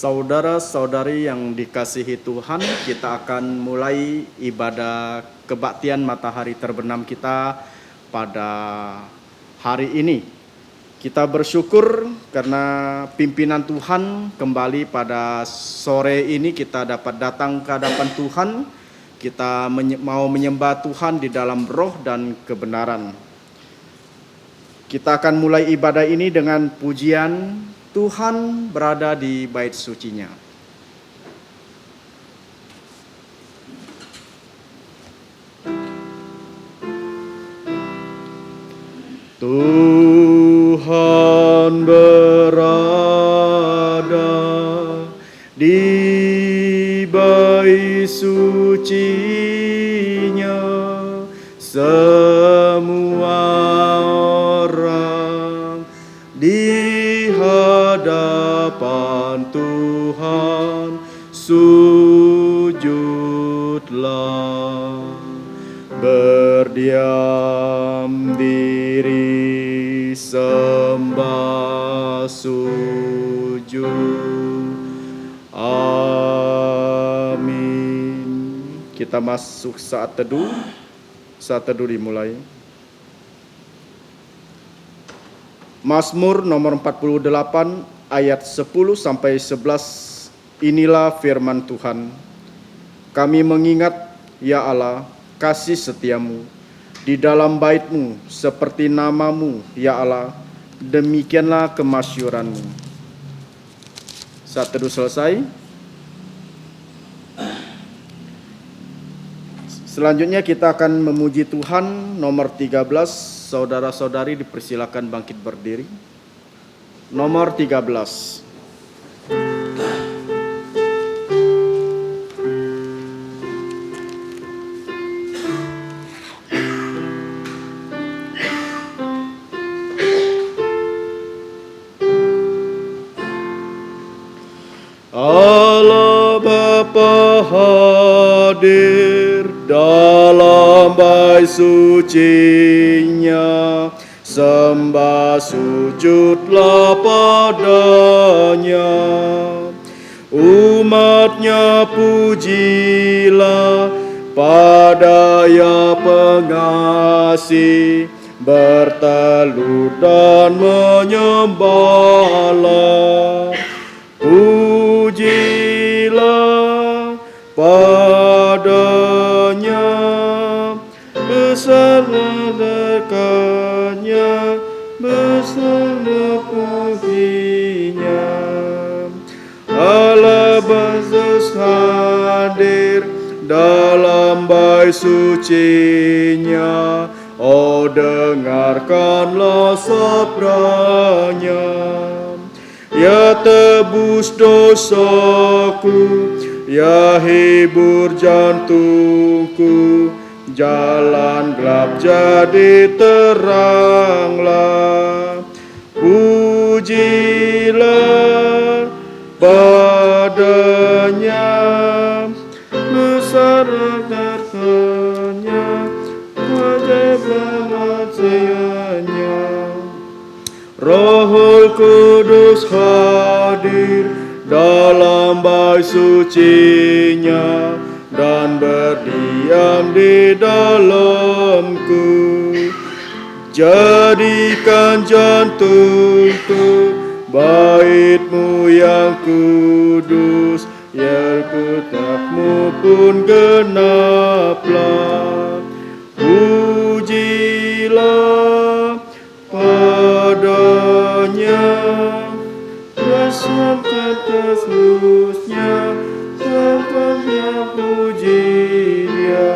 Saudara-saudari yang dikasihi Tuhan, kita akan mulai ibadah kebaktian matahari terbenam kita pada hari ini. Kita bersyukur karena pimpinan Tuhan kembali pada sore ini kita dapat datang ke hadapan Tuhan. Kita mau menyembah Tuhan di dalam roh dan kebenaran. Kita akan mulai ibadah ini dengan pujian Tuhan berada di bait sucinya. Tuhan berada di bait sucinya, semua orang di hadapan Tuhan sujudlah, berdiam diri sembah sujud. Amin. Kita masuk saat teduh. Saat teduh dimulai. Mazmur nomor 48 ayat 10 sampai 11. Inilah firman Tuhan. Kami mengingat, ya Allah, kasih setiamu di dalam bait-Mu seperti namamu, ya Allah, demikianlah kemasyuran-Mu. Saat teduh selesai. Selanjutnya kita akan memuji Tuhan nomor 13. Saudara-saudari dipersilakan bangkit berdiri. Nomor 13. Allah Bapa hadir dalam bait sucinya, sembah sujudlah padanya. Umatnya pujilah pada Ya Pengasih, bertelut dan menyembahlah. Pujilah padanya, bersandingkannya, bersama pujinya. Allah Yesus hadir dalam bait sucinya, oh dengarkanlah sabdanya. Ya tebus dosaku, ya hibur jantungku, jalan gelap jadi teranglah. Pujilah padanya, besar karunia-Nya, wajiblah majiannya. Roh Kudus hadir dalam bait sucinya dan berdiam di dalamku. Jadikan jantungku bait-Mu yang kudus, ya kitab-Mu pun genaplah. Pujilah padanya, bersama Yesusnya, sempurna puji Dia.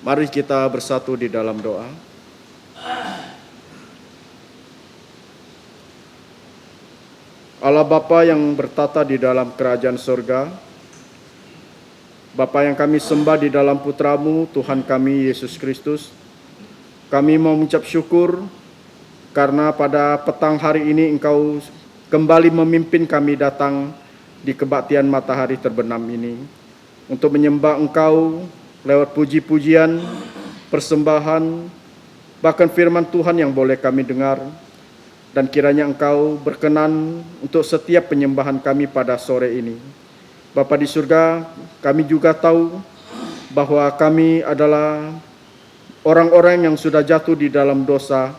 Mari kita bersatu di dalam doa. Allah Bapa yang bertata di dalam kerajaan surga, Bapa yang kami sembah di dalam Putra-Mu, Tuhan kami Yesus Kristus, kami mau mengucap syukur karena pada petang hari ini Engkau kembali memimpin kami datang di kebaktian matahari terbenam ini untuk menyembah Engkau lewat puji-pujian, persembahan, bahkan firman Tuhan yang boleh kami dengar. dan kiranya Engkau berkenan untuk setiap penyembahan kami pada sore ini. Bapa di surga, kami juga tahu bahwa kami adalah orang-orang yang sudah jatuh di dalam dosa,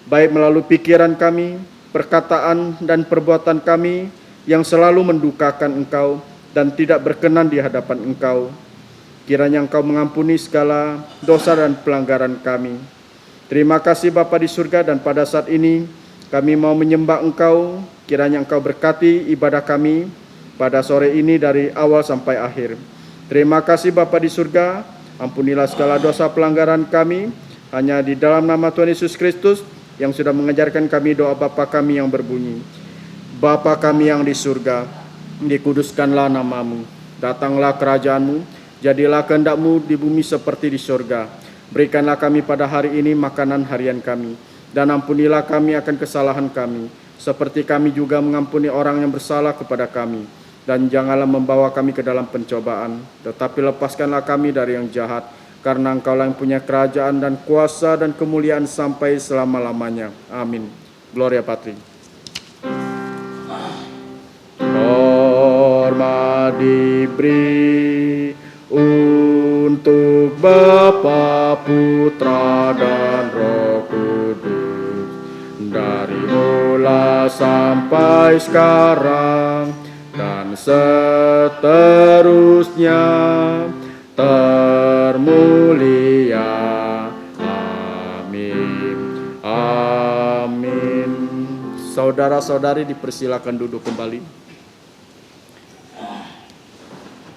baik melalui pikiran kami, perkataan dan perbuatan kami yang selalu mendukakan Engkau dan tidak berkenan di hadapan Engkau. Kiranya Engkau mengampuni segala dosa dan pelanggaran kami. Terima kasih Bapa di surga, dan pada saat ini kami mau menyembah Engkau. Kiranya Engkau berkati ibadah kami pada sore ini dari awal sampai akhir. Terima kasih Bapa di surga, ampunilah segala dosa pelanggaran kami, hanya di dalam nama Tuhan Yesus Kristus yang sudah mengajarkan kami doa Bapa kami yang berbunyi, Bapa kami yang di surga, dikuduskanlah namamu, datanglah kerajaanmu, jadilah kehendak-Mu di bumi seperti di surga. Berikanlah kami pada hari ini makanan harian kami, dan ampunilah kami akan kesalahan kami, seperti kami juga mengampuni orang yang bersalah kepada kami. Dan janganlah membawa kami ke dalam pencobaan, tetapi lepaskanlah kami dari yang jahat, karena Engkaulah yang punya kerajaan dan kuasa dan kemuliaan sampai selama-lamanya. Amin. Gloria Patri. Hormat diberi untuk Bapa, Putra, dan Roh Kudus, dari mula sampai sekarang, dan seterusnya termulia. Amin. Amin. Saudara-saudari dipersilakan duduk kembali.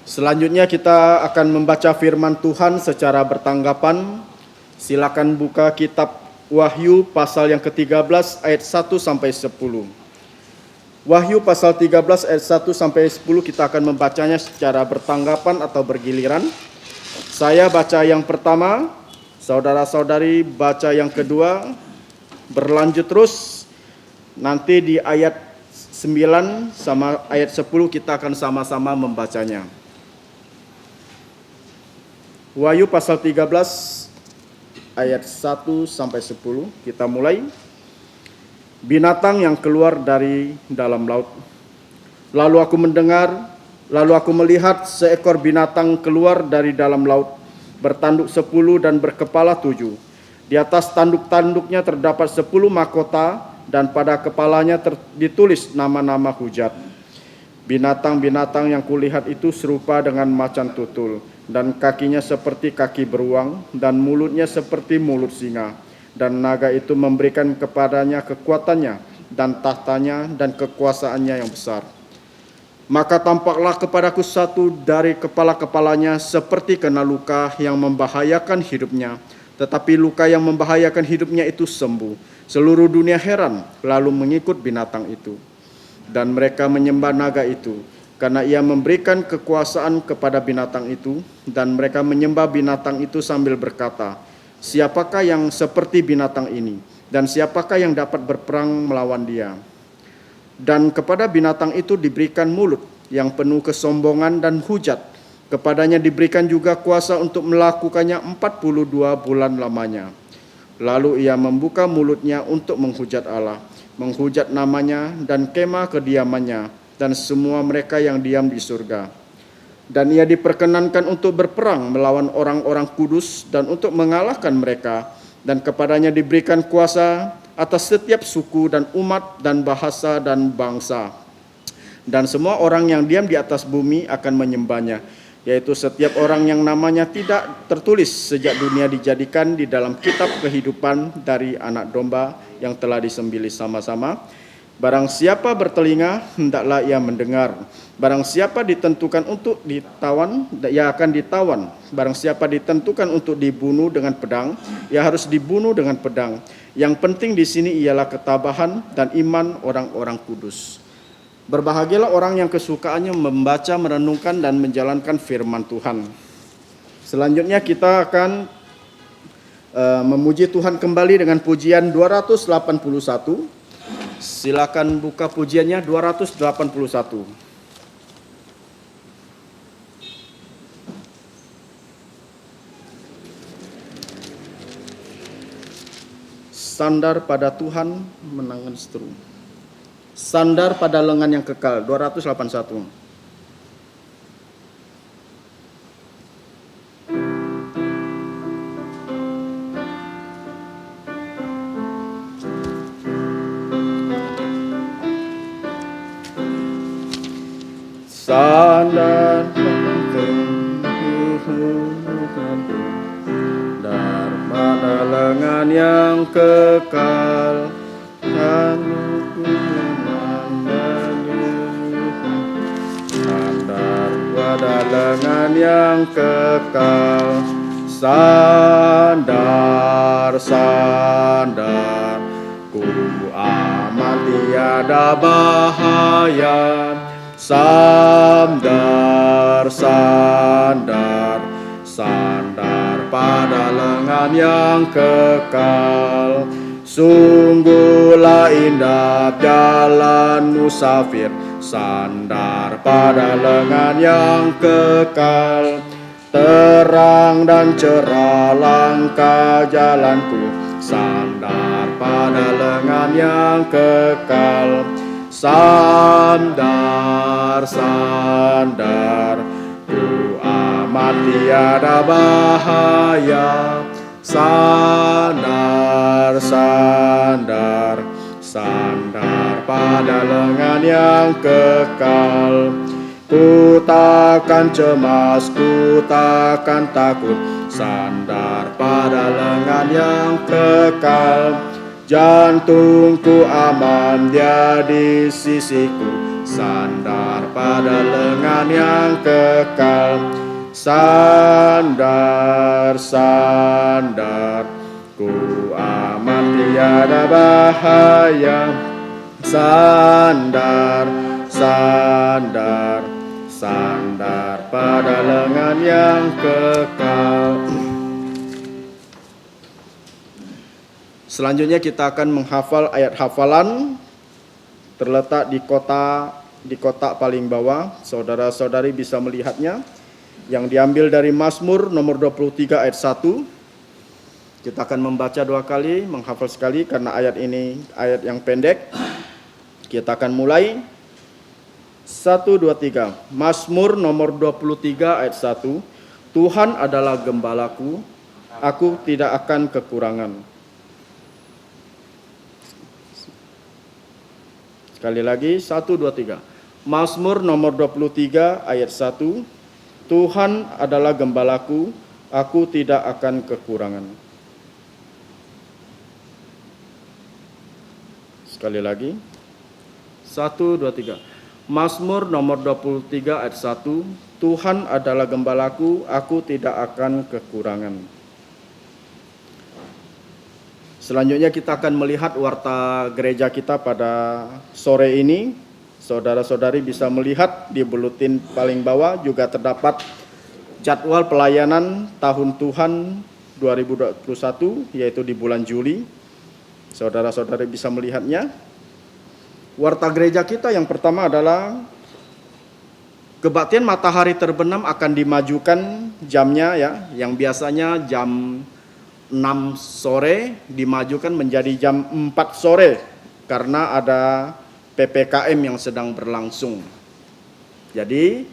Selanjutnya kita akan membaca firman Tuhan secara bertanggapan. Silakan buka kitab Wahyu pasal yang ke-13 ayat 1 sampai 10. Wahyu pasal 13 ayat 1 sampai 10 kita akan membacanya secara bertanggapan atau bergiliran. Saya baca yang pertama, saudara-saudari baca yang kedua, berlanjut terus. Nanti di ayat 9 sama ayat 10 kita akan sama-sama membacanya. Wahyu pasal 13 ayat 1 sampai 10 kita mulai. Binatang yang keluar dari dalam laut. Lalu aku melihat seekor binatang keluar dari dalam laut, bertanduk 10 dan berkepala 7. Di atas tanduk-tanduknya terdapat 10 mahkota, dan pada kepalanya ditulis nama-nama hujat. Binatang-binatang yang kulihat itu serupa dengan macan tutul, dan kakinya seperti kaki beruang, dan mulutnya seperti mulut singa. Dan naga itu memberikan kepadanya kekuatannya, dan tahtanya, dan kekuasaannya yang besar. Maka tampaklah kepadaku satu dari kepala-kepalanya seperti kena luka yang membahayakan hidupnya. Tetapi luka yang membahayakan hidupnya itu sembuh. Seluruh dunia heran, lalu mengikut binatang itu. Dan mereka menyembah naga itu, karena ia memberikan kekuasaan kepada binatang itu. Dan mereka menyembah binatang itu sambil berkata, siapakah yang seperti binatang ini? Dan siapakah yang dapat berperang melawan dia? Dan kepada binatang itu diberikan mulut yang penuh kesombongan dan hujat. Kepadanya diberikan juga kuasa untuk melakukannya 42 bulan lamanya. Lalu ia membuka mulutnya untuk menghujat Allah, menghujat namanya dan kemah kediamannya, dan semua mereka yang diam di surga. Dan ia diperkenankan untuk berperang melawan orang-orang kudus dan untuk mengalahkan mereka. Dan kepadanya diberikan kuasa atas setiap suku dan umat dan bahasa dan bangsa. Dan semua orang yang diam di atas bumi akan menyembahnya, yaitu setiap orang yang namanya tidak tertulis sejak dunia dijadikan di dalam kitab kehidupan dari Anak Domba yang telah disembelih sama-sama. Barang siapa bertelinga, hendaklah ia mendengar. Barang siapa ditentukan untuk ditawan, ia akan ditawan. Barang siapa ditentukan untuk dibunuh dengan pedang, ia harus dibunuh dengan pedang. Yang penting di sini ialah ketabahan dan iman orang-orang kudus. Berbahagialah orang yang kesukaannya membaca, merenungkan, dan menjalankan firman Tuhan. Selanjutnya kita akan memuji Tuhan kembali dengan pujian 281. Silakan buka pujiannya 281. Sandar pada Tuhan menangan seteru. Sandar pada lengan yang kekal, 281. Sandar pada lengan yang kekal, sandar pada lengan yang kekal, sandar, sandar, ku aman tiada bahaya, sandar, sandar, sandar pada lengan yang kekal. Sungguhlah indah jalan musafir, sandar pada lengan yang kekal. Terang dan cerah langkah jalanku, sandar pada lengan yang kekal. Sandar, sandar, ku aman tiada bahaya, sandar, sandar, sandar pada lengan yang kekal. Ku takkan cemas, ku takkan takut, sandar pada lengan yang kekal. Jantungku aman dia di sisiku, sandar pada lengan yang kekal. Sandar, sandar, ku aman tiada bahaya, sandar, sandar, sandar pada lengan yang kekal. Selanjutnya kita akan menghafal ayat hafalan terletak di kotak paling bawah. Saudara-saudari bisa melihatnya, yang diambil dari Mazmur nomor 23 ayat 1. Kita akan membaca 2 kali, menghafal sekali karena ayat ini ayat yang pendek. Kita akan mulai. 1, 2, 3. Mazmur nomor 23 ayat 1. Tuhan adalah gembalaku, aku tidak akan kekurangan. Sekali lagi, 1, 2, 3. Mazmur nomor 23 ayat 1. Tuhan adalah gembalaku, aku tidak akan kekurangan. Sekali lagi. 1, 2, 3. Mazmur nomor 23 ayat 1. Tuhan adalah gembalaku, aku tidak akan kekurangan. Selanjutnya kita akan melihat warta gereja kita pada sore ini. Saudara-saudari bisa melihat di buletin paling bawah juga terdapat jadwal pelayanan tahun Tuhan 2021, yaitu di bulan Juli. Saudara-saudari bisa melihatnya. Warta gereja kita yang pertama adalah kebaktian matahari terbenam akan dimajukan jamnya, ya, yang biasanya jam 6 sore dimajukan menjadi jam 4 sore karena ada PPKM yang sedang berlangsung. Jadi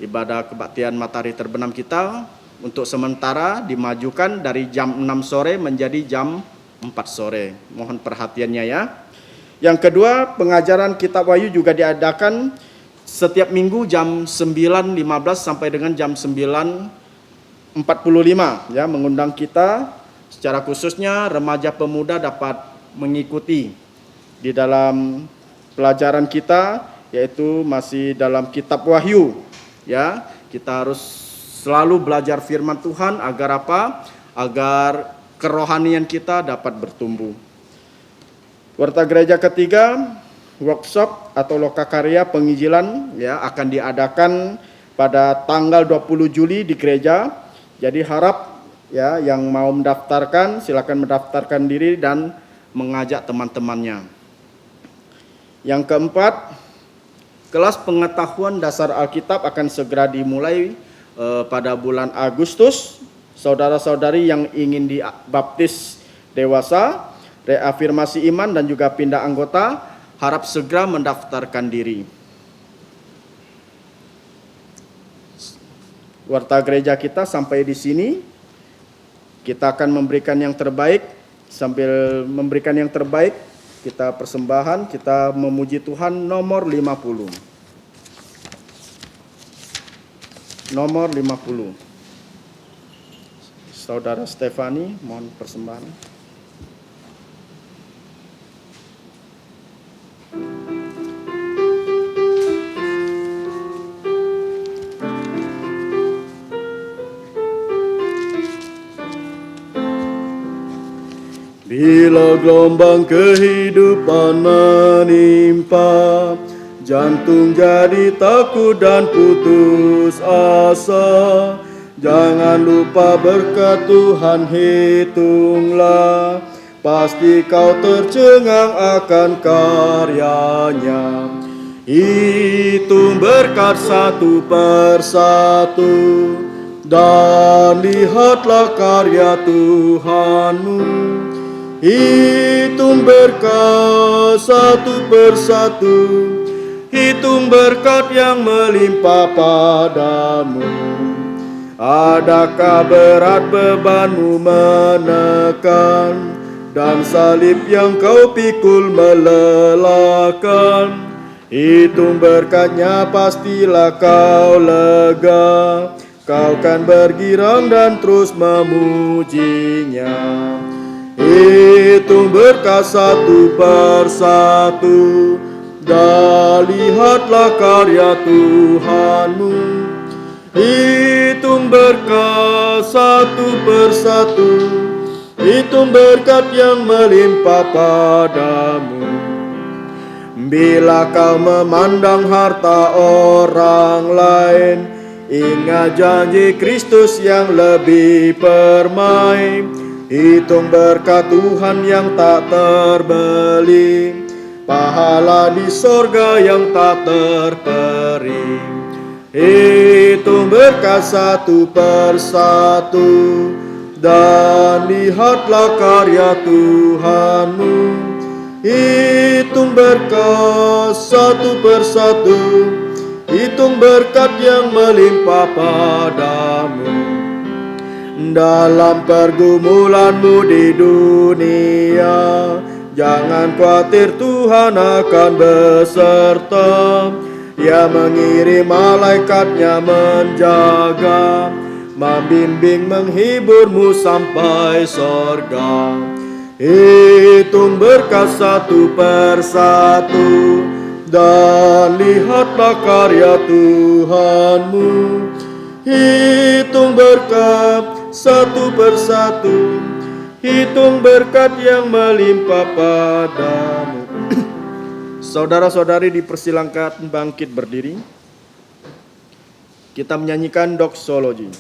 ibadah kebaktian matahari terbenam kita untuk sementara dimajukan dari jam 6 sore menjadi jam 4 sore. Mohon perhatiannya ya. Yang kedua, pengajaran kitab Wahyu juga diadakan setiap minggu jam 9.15 sampai dengan jam 9.45 ya, mengundang kita. Secara khususnya remaja pemuda dapat mengikuti di dalam pelajaran kita, yaitu masih dalam kitab Wahyu. Ya, kita harus selalu belajar firman Tuhan agar apa? Agar kerohanian kita dapat bertumbuh. Warta gereja ketiga, workshop atau lokakarya penginjilan ya akan diadakan pada tanggal 20 Juli di gereja. Jadi harap ya, yang mau mendaftarkan silakan mendaftarkan diri dan mengajak teman-temannya. Yang keempat, kelas pengetahuan dasar Alkitab akan segera dimulai pada bulan Agustus. Saudara-saudari yang ingin dibaptis dewasa reafirmasi iman dan juga pindah anggota, harap segera mendaftarkan diri. Warta gereja kita sampai di sini. Kita akan memberikan yang terbaik. Sambil memberikan yang terbaik, kita persembahan, kita memuji Tuhan nomor 50. Nomor 50. Saudara Stefani, mohon persembahan. Bila gelombang kehidupan menimpa, jantung jadi takut dan putus asa. Jangan lupa berkat Tuhan hitunglah, pasti kau tercengang akan karyanya. Hitung berkat satu persatu, dan lihatlah karya Tuhanmu. Hitung berkat satu persatu, hitung berkat yang melimpah padamu. Adakah berat bebanmu menekan, dan salib yang kau pikul melelahkan? Hitung berkatnya, pastilah kau lega, kau kan bergirang dan terus memujinya. Hitung berkat satu persatu, dan lihatlah karya Tuhanmu. Hitung berkat satu persatu, hitung berkat yang melimpah padamu. Bila kau memandang harta orang lain, ingat janji Kristus yang lebih permai. Hitung berkat Tuhan yang tak terbeli, pahala di sorga yang tak terperi. Hitung berkat satu persatu, dan lihatlah karya Tuhanmu. Hitung berkat satu persatu, hitung berkat yang melimpah padamu. Dalam pergumulanmu di dunia, jangan khawatir, Tuhan akan beserta. Ia mengirim malaikatnya menjaga, membimbing menghiburmu sampai sorga. Hitung berkat satu persatu, dan lihatlah karya Tuhanmu. Hitung berkat satu persatu, hitung berkat yang melimpah padamu. Saudara-saudari dipersilahkan bangkit berdiri. Kita menyanyikan doksologi.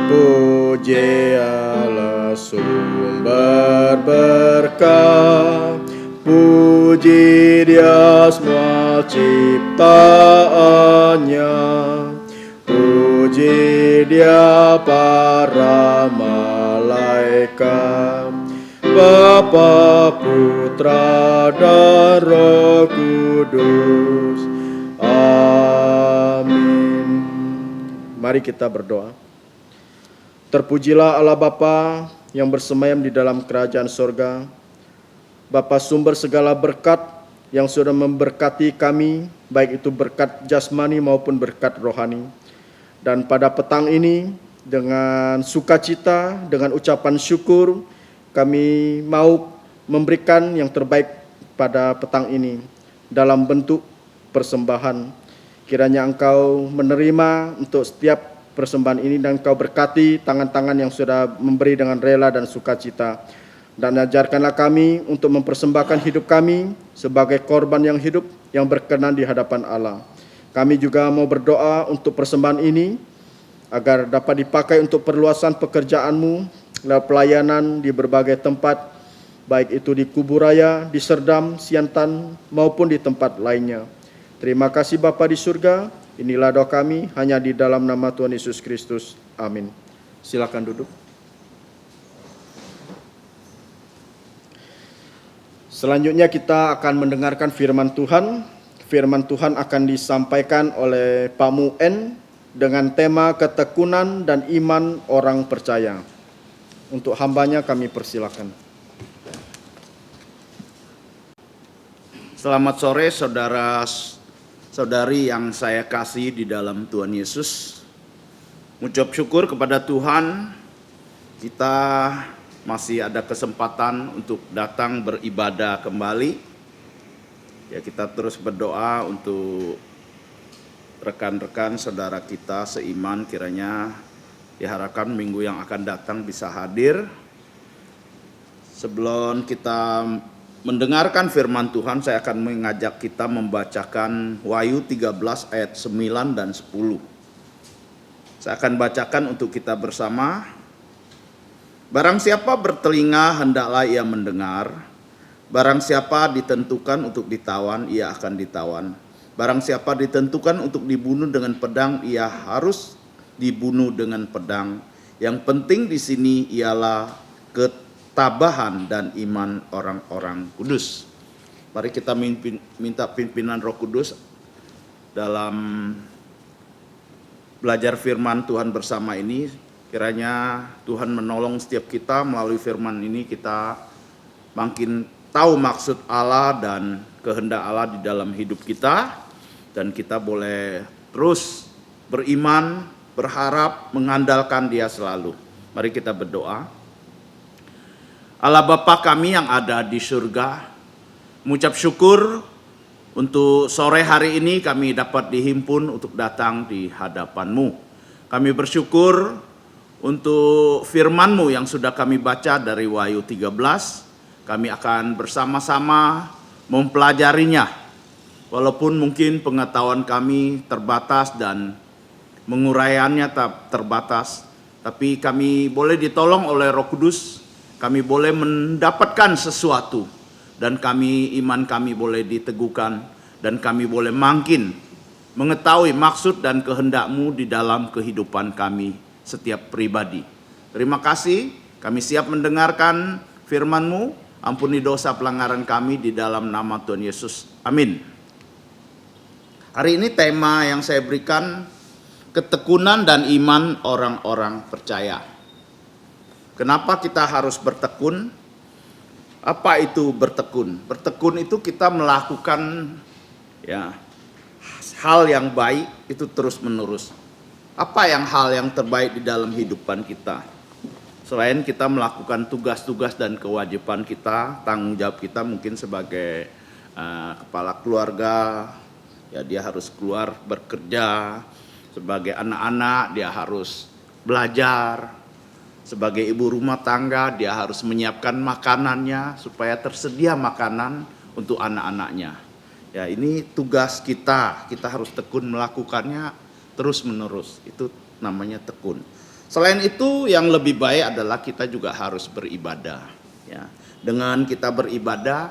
Puji Allah sumber berkah, puji Dia semua ciptaannya, puji Dia para malaikat, Bapa, Putra, dan Roh Kudus. Amin. Mari kita berdoa. Terpujilah Allah Bapa yang bersemayam di dalam kerajaan sorga, Bapa sumber segala berkat yang sudah memberkati kami, baik itu berkat jasmani maupun berkat rohani. Dan pada petang ini, dengan sukacita, dengan ucapan syukur, kami mau memberikan yang terbaik pada petang ini dalam bentuk persembahan. Kiranya Engkau menerima untuk setiap persembahan ini, dan Engkau berkati tangan-tangan yang sudah memberi dengan rela dan sukacita. Dan ajarkanlah kami untuk mempersembahkan hidup kami sebagai korban yang hidup, yang berkenan di hadapan Allah. Kami juga mau berdoa untuk persembahan ini, agar dapat dipakai untuk perluasan pekerjaan-Mu, lewat pelayanan di berbagai tempat, baik itu di Kuburaya, di Serdam, Siantan, maupun di tempat lainnya. Terima kasih Bapa di surga, Inilah doa kami hanya di dalam nama Tuhan Yesus Kristus. Amin. Silakan duduk. Selanjutnya kita akan mendengarkan firman Tuhan. Firman Tuhan akan disampaikan oleh Pak Muen dengan tema ketekunan dan iman orang percaya. Untuk hambanya kami persilakan. Selamat sore saudara-saudari yang saya kasih di dalam Tuhan Yesus. Mengucap syukur kepada Tuhan, kita masih ada kesempatan untuk datang beribadah kembali. Ya, kita terus berdoa untuk rekan-rekan saudara kita seiman, kiranya diharapkan minggu yang akan datang bisa hadir. Sebelum kita mendengarkan firman Tuhan, saya akan mengajak kita membacakan Wahyu 13 ayat 9 dan 10. Saya akan bacakan untuk kita bersama. Barang siapa bertelinga, hendaklah ia mendengar. Barang siapa ditentukan untuk ditawan, ia akan ditawan. Barang siapa ditentukan untuk dibunuh dengan pedang, ia harus dibunuh dengan pedang. Yang penting di sini ialah ketabahan dan iman orang-orang kudus. Mari kita minta pimpinan Roh Kudus dalam belajar firman Tuhan bersama ini. Kiranya Tuhan menolong setiap kita melalui firman ini, kita makin tahu maksud Allah dan kehendak Allah di dalam hidup kita, dan kita boleh terus beriman, berharap, mengandalkan Dia selalu. Mari kita berdoa. Allah Bapa kami yang ada di surga, mengucap syukur untuk sore hari ini kami dapat dihimpun untuk datang di hadapan-Mu. Kami bersyukur untuk firman-Mu yang sudah kami baca dari Wahyu 13. Kami akan bersama-sama mempelajarinya. Walaupun mungkin pengetahuan kami terbatas dan penguraiannya terbatas, tapi kami boleh ditolong oleh Roh Kudus. Kami boleh mendapatkan sesuatu, dan iman kami boleh diteguhkan, dan kami boleh makin mengetahui maksud dan kehendak-Mu di dalam kehidupan kami setiap pribadi. Terima kasih, kami siap mendengarkan firman-Mu. Ampuni dosa pelanggaran kami di dalam nama Tuhan Yesus. Amin. Hari ini tema yang saya berikan, ketekunan dan iman orang-orang percaya. Kenapa kita harus bertekun? Apa itu bertekun? Bertekun itu kita melakukan hal yang baik itu terus menerus. Apa hal yang terbaik di dalam kehidupan kita? Selain kita melakukan tugas-tugas dan kewajiban kita, tanggung jawab kita mungkin sebagai kepala keluarga, ya dia harus keluar bekerja. Sebagai anak-anak dia harus belajar. Sebagai ibu rumah tangga dia harus menyiapkan makanannya supaya tersedia makanan untuk anak-anaknya. Ya, ini tugas kita. Kita harus tekun melakukannya terus menerus. Itu namanya tekun. Selain itu yang lebih baik adalah kita juga harus beribadah. Ya, dengan kita beribadah,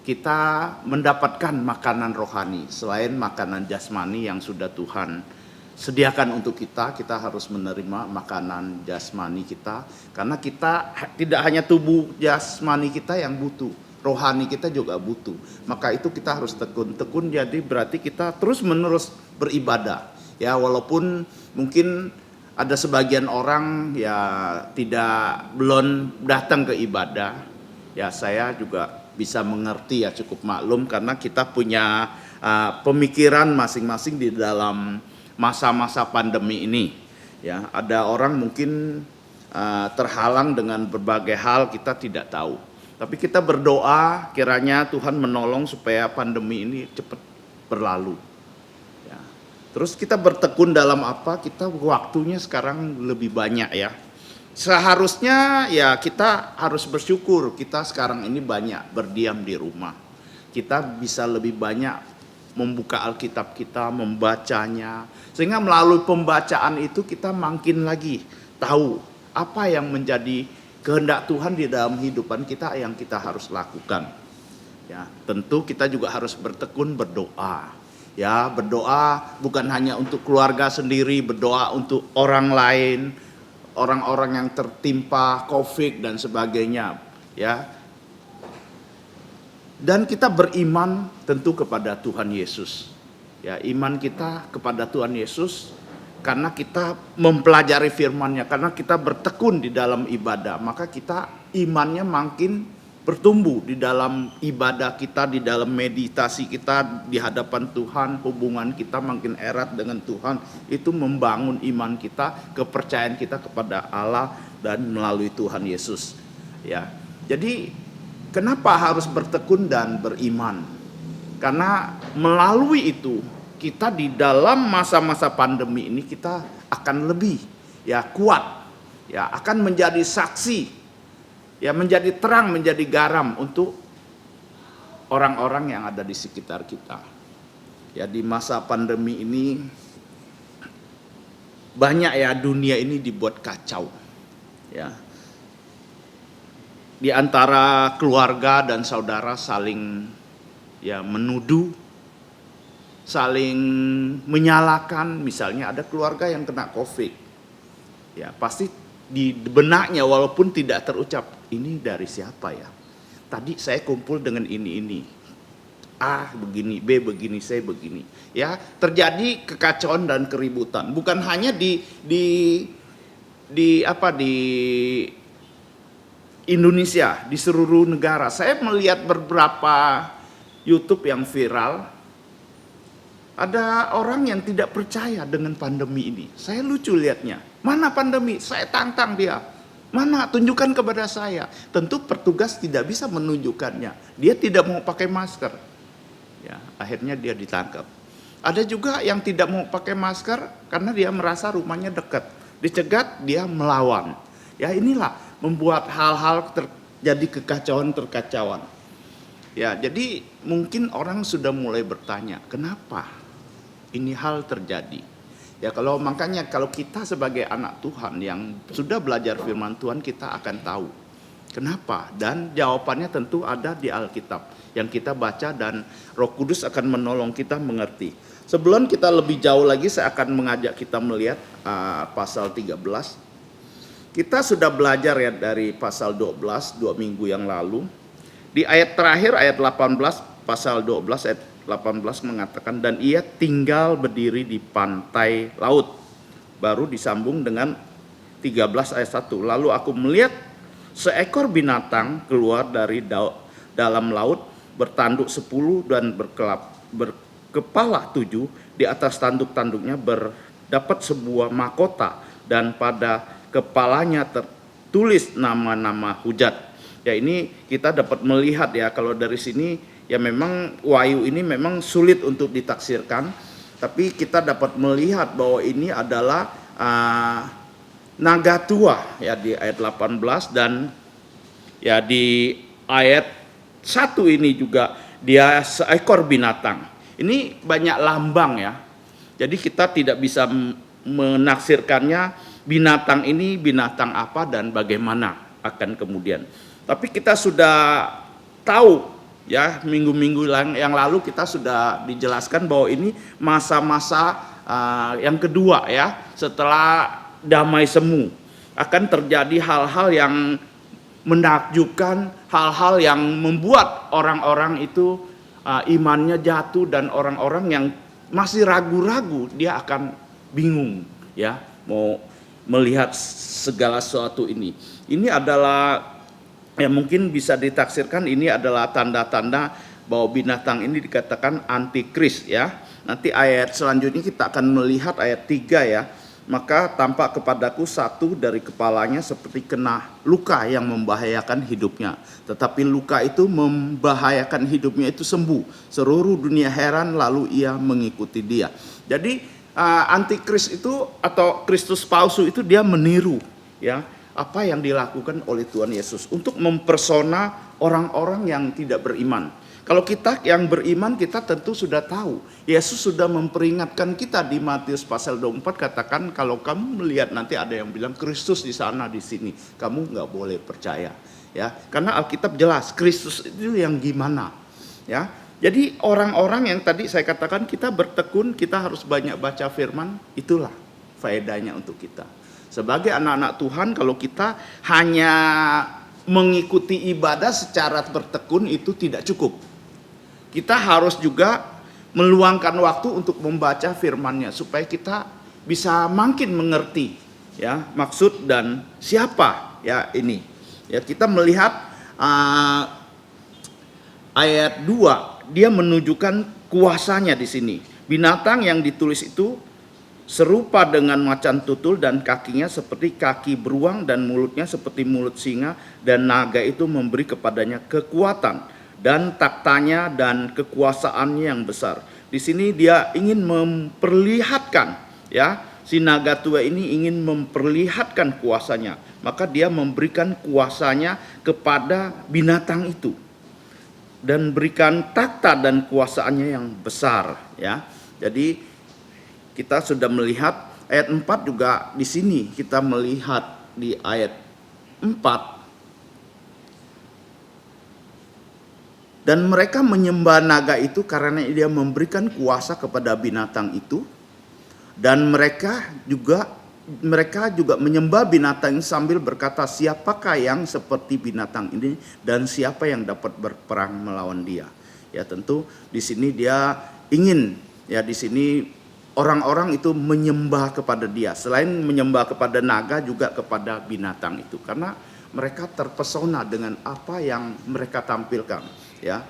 kita mendapatkan makanan rohani. Selain makanan jasmani yang sudah Tuhan sediakan untuk kita, kita harus menerima makanan jasmani kita. Karena kita tidak hanya tubuh jasmani kita yang butuh, rohani kita juga butuh. Maka itu kita harus tekun. Tekun jadi berarti kita terus menerus beribadah. Ya, walaupun mungkin ada sebagian orang belum datang ke ibadah. Ya, saya juga bisa mengerti, ya cukup maklum, karena kita punya pemikiran masing-masing di dalam masa-masa pandemi ini. Ya, ada orang mungkin terhalang dengan berbagai hal, kita tidak tahu. Tapi kita berdoa kiranya Tuhan menolong supaya pandemi ini cepat berlalu. Ya. Terus kita bertekun dalam apa? Kita waktunya sekarang lebih banyak ya. Seharusnya ya kita harus bersyukur kita sekarang ini banyak berdiam di rumah. Kita bisa lebih banyak membuka Alkitab kita, membacanya. Sehingga melalui pembacaan itu kita makin lagi tahu apa yang menjadi kehendak Tuhan di dalam kehidupan kita yang kita harus lakukan. Ya, tentu kita juga harus bertekun berdoa. Ya, berdoa bukan hanya untuk keluarga sendiri, berdoa untuk orang lain, orang-orang yang tertimpa COVID dan sebagainya, ya. Dan kita beriman tentu kepada Tuhan Yesus. Ya, iman kita kepada Tuhan Yesus karena kita mempelajari firman-Nya, karena kita bertekun di dalam ibadah, maka kita imannya makin bertumbuh di dalam ibadah kita, di dalam meditasi kita di hadapan Tuhan, hubungan kita makin erat dengan Tuhan. Itu membangun iman kita, kepercayaan kita kepada Allah dan melalui Tuhan Yesus. Ya. Jadi kenapa harus bertekun dan beriman? Karena melalui itu kita di dalam masa-masa pandemi ini kita akan lebih kuat, akan menjadi saksi, menjadi terang, menjadi garam untuk orang-orang yang ada di sekitar kita. Ya, di masa pandemi ini banyak dunia ini dibuat kacau. Ya. Di antara keluarga dan saudara saling menuduh, saling menyalahkan. Misalnya ada keluarga yang kena COVID, pasti di benaknya walaupun tidak terucap, ini dari siapa ya? Tadi saya kumpul dengan ini, A begini, B begini, C begini. Ya, terjadi kekacauan dan keributan. Bukan hanya di Indonesia, di seluruh negara. Saya melihat beberapa YouTube yang viral. Ada orang yang tidak percaya dengan pandemi ini. Saya lucu lihatnya. Mana pandemi? Saya tantang dia. Mana? Tunjukkan kepada saya. Tentu petugas tidak bisa menunjukkannya. Dia tidak mau pakai masker. Ya, akhirnya dia ditangkap. Ada juga yang tidak mau pakai masker karena dia merasa rumahnya dekat. Dicegat, dia melawan. Ya, inilah membuat hal-hal terjadi kekacauan. Ya, jadi mungkin orang sudah mulai bertanya, kenapa ini hal terjadi? Ya, makanya kalau kita sebagai anak Tuhan yang sudah belajar firman Tuhan, kita akan tahu kenapa, dan jawabannya tentu ada di Alkitab yang kita baca, dan Roh Kudus akan menolong kita mengerti. Sebelum kita lebih jauh lagi, saya akan mengajak kita melihat pasal 13. Kita sudah belajar dari pasal 12 2 minggu yang lalu. Di ayat terakhir, ayat 18, pasal 12 ayat 18 mengatakan, dan ia tinggal berdiri di pantai laut. Baru disambung dengan 13 ayat 1. Lalu aku melihat seekor binatang keluar dari dalam laut, bertanduk 10 dan berkepala 7. Di atas tanduk-tanduknya berdapat sebuah mahkota, dan pada kepalanya tertulis nama-nama hujat. Ya, ini kita dapat melihat kalau dari sini memang wahyu ini memang sulit untuk ditaksirkan, tapi kita dapat melihat bahwa ini adalah naga tua di ayat 18, dan di ayat 1 ini juga dia seekor binatang. Ini banyak lambang Jadi kita tidak bisa menaksirkannya binatang ini binatang apa dan bagaimana akan kemudian. Tapi kita sudah tahu minggu-minggu yang lalu kita sudah dijelaskan bahwa ini masa-masa yang kedua setelah damai semu. Akan terjadi hal-hal yang menakjubkan, hal-hal yang membuat orang-orang itu imannya jatuh, dan orang-orang yang masih ragu-ragu dia akan bingung mau melihat segala sesuatu ini. Ini adalah mungkin bisa ditaksirkan ini adalah tanda-tanda bahwa binatang ini dikatakan antikris Nanti ayat selanjutnya kita akan melihat ayat 3 Maka tampak kepadaku satu dari kepalanya seperti kena luka yang membahayakan hidupnya. Tetapi luka itu membahayakan hidupnya itu sembuh. Seluruh dunia heran, lalu ia mengikuti dia. Jadi antikris itu atau Kristus palsu itu dia meniru apa yang dilakukan oleh Tuhan Yesus untuk mempersona orang-orang yang tidak beriman. Kalau kita yang beriman, kita tentu sudah tahu. Yesus sudah memperingatkan kita di Matius pasal 24, katakan kalau kamu melihat nanti ada yang bilang Kristus di sana di sini, kamu nggak boleh percaya. Karena Alkitab jelas Kristus itu yang gimana. Jadi orang-orang yang tadi saya katakan kita bertekun, kita harus banyak baca firman, itulah faedahnya untuk kita. Sebagai anak-anak Tuhan, kalau kita hanya mengikuti ibadah secara bertekun itu tidak cukup. Kita harus juga meluangkan waktu untuk membaca firman-Nya supaya kita bisa makin mengerti ya maksud dan siapa ya ini. Ya, kita melihat ayat 2, dia menunjukkan kuasanya di sini. Binatang yang ditulis itu serupa dengan macan tutul dan kakinya seperti kaki beruang dan mulutnya seperti mulut singa, dan naga itu memberi kepadanya kekuatan dan taktanya dan kekuasaannya yang besar. Di sini dia ingin memperlihatkan ya, si naga tua ini ingin memperlihatkan kuasanya, maka dia memberikan kuasanya kepada binatang itu dan berikan takhta dan kuasaannya yang besar ya. Jadi kita sudah melihat ayat 4 juga di sini kita melihat di ayat 4, dan mereka menyembah naga itu karena dia memberikan kuasa kepada binatang itu, dan mereka juga menyembah binatang sambil berkata, siapakah yang seperti binatang ini dan siapa yang dapat berperang melawan dia. Ya tentu di sini dia ingin ya, di sini orang-orang itu menyembah kepada dia. Selain menyembah kepada naga juga kepada binatang itu, karena mereka terpesona dengan apa yang mereka tampilkan ya.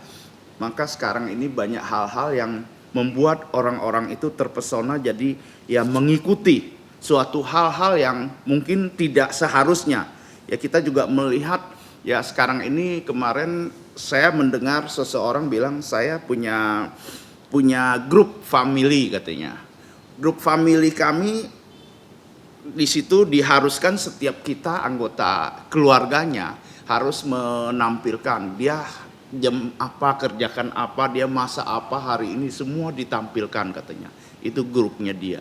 Maka sekarang ini banyak hal-hal yang membuat orang-orang itu terpesona, jadi ya mengikuti suatu hal-hal yang mungkin tidak seharusnya. Ya kita juga melihat ya sekarang ini, kemarin saya mendengar seseorang bilang saya punya grup family katanya. Grup family kami di situ diharuskan setiap kita anggota keluarganya harus menampilkan dia jam apa, kerjakan apa, dia masak apa hari ini, semua ditampilkan katanya. Itu grupnya dia.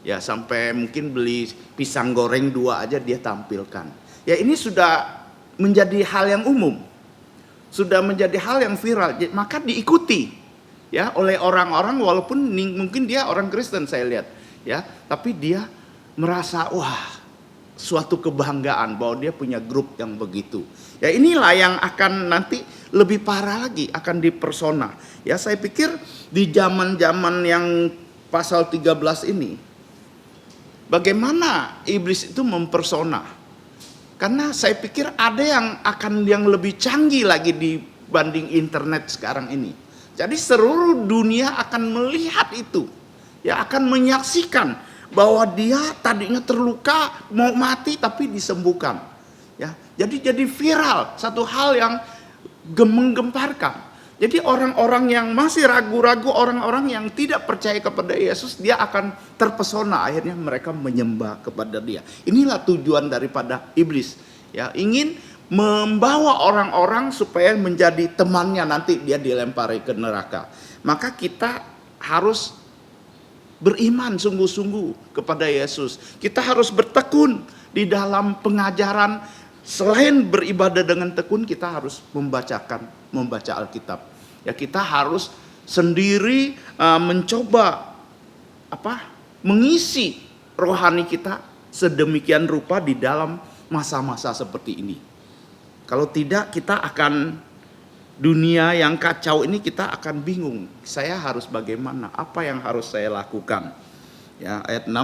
Ya sampai mungkin beli pisang goreng 2 aja dia tampilkan. Ya ini sudah menjadi hal yang umum. Sudah menjadi hal yang viral, maka diikuti ya oleh orang-orang, walaupun mungkin dia orang Kristen saya lihat ya, tapi dia merasa wah, suatu kebanggaan bahwa dia punya grup yang begitu. Ya inilah yang akan nanti lebih parah lagi, akan dipersona. Ya saya pikir di zaman-zaman yang pasal 13 ini, bagaimana iblis itu mempersona. Karena saya pikir ada yang lebih canggih lagi dibanding internet sekarang ini. Jadi seluruh dunia akan melihat itu. Ya akan menyaksikan bahwa dia tadinya terluka, mau mati tapi disembuhkan. Ya, jadi viral, satu hal yang menggemparkan. Jadi orang-orang yang masih ragu-ragu, orang-orang yang tidak percaya kepada Yesus, dia akan terpesona, akhirnya mereka menyembah kepada dia. Inilah tujuan daripada iblis. Ya, ingin membawa orang-orang supaya menjadi temannya, nanti dia dilempari ke neraka. Maka kita harus beriman sungguh-sungguh kepada Yesus. Kita harus bertekun di dalam pengajaran. Selain beribadah dengan tekun, kita harus membaca Alkitab. Ya kita harus sendiri mencoba mengisi rohani kita sedemikian rupa di dalam masa-masa seperti ini. Kalau tidak, kita akan, dunia yang kacau ini kita akan bingung. Saya harus bagaimana? Apa yang harus saya lakukan? Ya, ayat 6,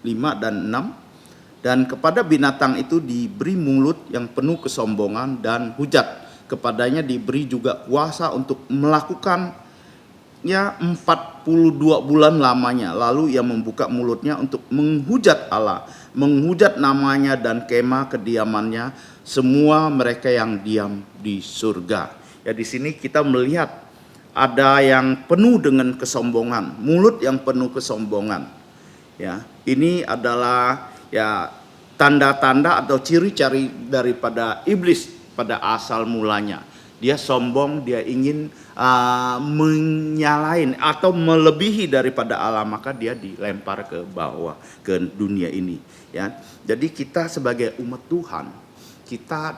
5 dan 6. Dan kepada binatang itu diberi mulut yang penuh kesombongan dan hujat. Kepadanya diberi juga kuasa untuk melakukannya 42 bulan lamanya. Lalu ia membuka mulutnya untuk menghujat Allah, menghujat namanya dan kemah kediamannya, semua mereka yang diam di surga. Ya di sini kita melihat ada yang penuh dengan kesombongan, mulut yang penuh kesombongan. Ya, ini adalah ya tanda-tanda atau ciri-ciri daripada iblis pada asal mulanya. Dia sombong, dia ingin menyalahin atau melebihi daripada Allah, maka dia dilempar ke bawah ke dunia ini. Ya, jadi kita sebagai umat Tuhan, kita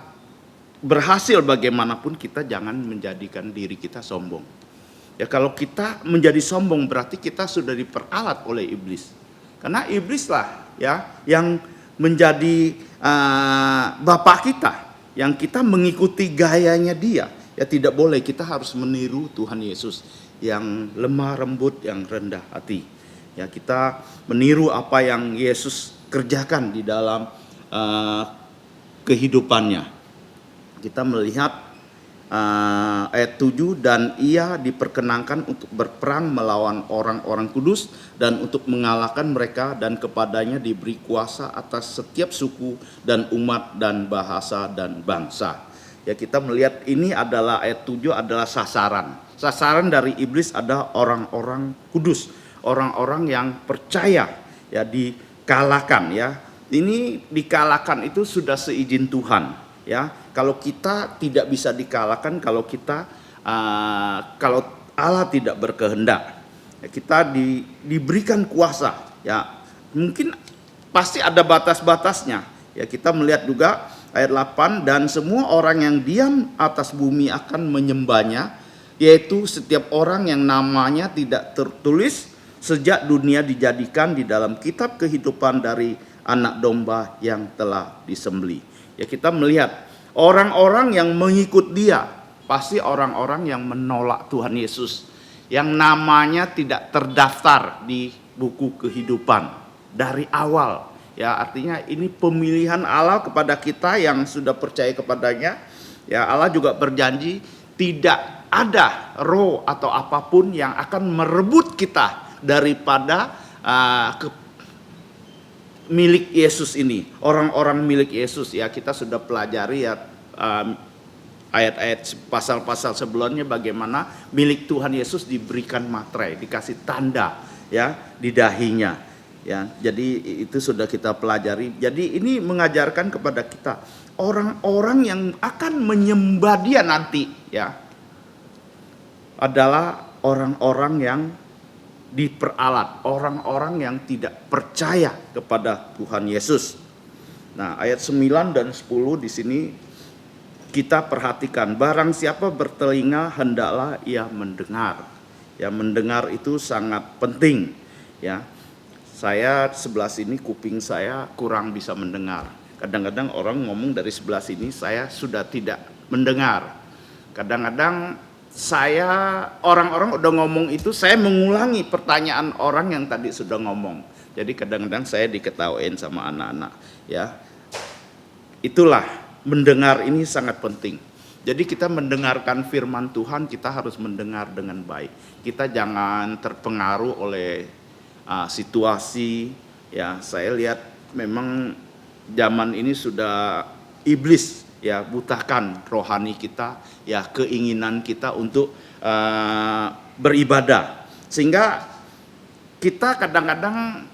berhasil bagaimanapun, kita jangan menjadikan diri kita sombong. Ya, kalau kita menjadi sombong berarti kita sudah diperalat oleh iblis. Karena iblislah ya yang menjadi bapak kita, yang kita mengikuti gayanya dia. Ya, tidak boleh, kita harus meniru Tuhan Yesus yang lemah lembut, yang rendah hati. Ya, kita meniru apa yang Yesus kerjakan di dalam kehidupannya. Kita melihat ayat 7, dan ia diperkenankan untuk berperang melawan orang-orang kudus dan untuk mengalahkan mereka, dan kepadanya diberi kuasa atas setiap suku dan umat dan bahasa dan bangsa. Ya, kita melihat ini adalah ayat 7 adalah sasaran. Sasaran dari iblis ada orang-orang kudus, orang-orang yang percaya, ya, dikalahkan, ya. Ini dikalahkan itu sudah seizin Tuhan. Ya, kalau kita tidak bisa dikalahkan, kalau kita kalau Allah tidak berkehendak, ya, kita diberikan kuasa. Ya, mungkin pasti ada batas-batasnya. Ya, kita melihat juga ayat 8, dan semua orang yang diam atas bumi akan menyembahnya, yaitu setiap orang yang namanya tidak tertulis sejak dunia dijadikan di dalam kitab kehidupan dari anak domba yang telah disembelih. Ya, kita melihat orang-orang yang mengikut dia pasti orang-orang yang menolak Tuhan Yesus, yang namanya tidak terdaftar di buku kehidupan dari awal. Ya, artinya ini pemilihan Allah kepada kita yang sudah percaya kepadanya. Ya, Allah juga berjanji tidak ada roh atau apapun yang akan merebut kita daripada milik Yesus ini, orang-orang milik Yesus. Ya, kita sudah pelajari ya ayat-ayat pasal-pasal sebelumnya bagaimana milik Tuhan Yesus diberikan materai, dikasih tanda ya di dahinya. Ya, jadi itu sudah kita pelajari. Jadi ini mengajarkan kepada kita orang-orang yang akan menyembah dia nanti ya adalah orang-orang yang diperalat, orang-orang yang tidak percaya kepada Tuhan Yesus. Nah, ayat 9 dan 10 di sini kita perhatikan, barang siapa bertelinga hendaklah ia mendengar. Ya, mendengar itu sangat penting. Ya, saya sebelah sini kuping saya kurang bisa mendengar. Kadang-kadang orang ngomong dari sebelah sini saya sudah tidak mendengar. Kadang-kadang orang-orang udah ngomong itu, saya mengulangi pertanyaan orang yang tadi sudah ngomong. Jadi kadang-kadang saya diketawain sama anak-anak. Ya, itulah mendengar ini sangat penting. Jadi kita mendengarkan firman Tuhan, kita harus mendengar dengan baik. Kita jangan terpengaruh oleh situasi. Ya, saya lihat memang zaman ini sudah iblis ya butakan rohani kita, ya keinginan kita untuk beribadah, sehingga kita kadang-kadang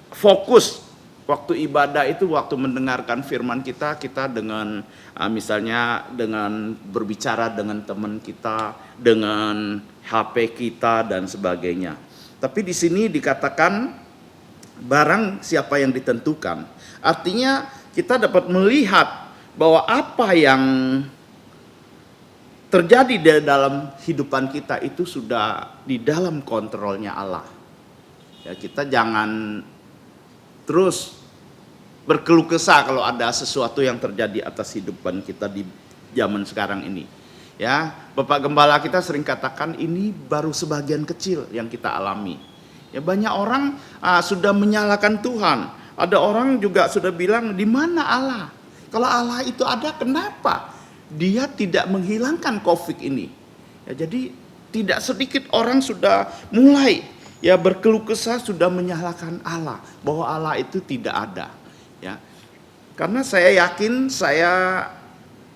fokus waktu ibadah itu, waktu mendengarkan firman kita dengan misalnya dengan berbicara dengan teman kita, dengan HP kita dan sebagainya. Tapi di sini dikatakan barang siapa yang ditentukan, artinya kita dapat melihat bahwa apa yang terjadi di dalam kehidupan kita itu sudah di dalam kontrolnya Allah. Ya, kita jangan terus berkeluh kesah kalau ada sesuatu yang terjadi atas kehidupan kita di zaman sekarang ini. Ya, Bapak Gembala kita sering katakan ini baru sebagian kecil yang kita alami. Ya, banyak orang sudah menyalahkan Tuhan. Ada orang juga sudah bilang, di mana Allah? Kalau Allah itu ada, kenapa dia tidak menghilangkan COVID ini? Ya, jadi tidak sedikit orang sudah mulai ya berkeluh kesah, sudah menyalahkan Allah, bahwa Allah itu tidak ada. Ya, karena saya yakin, saya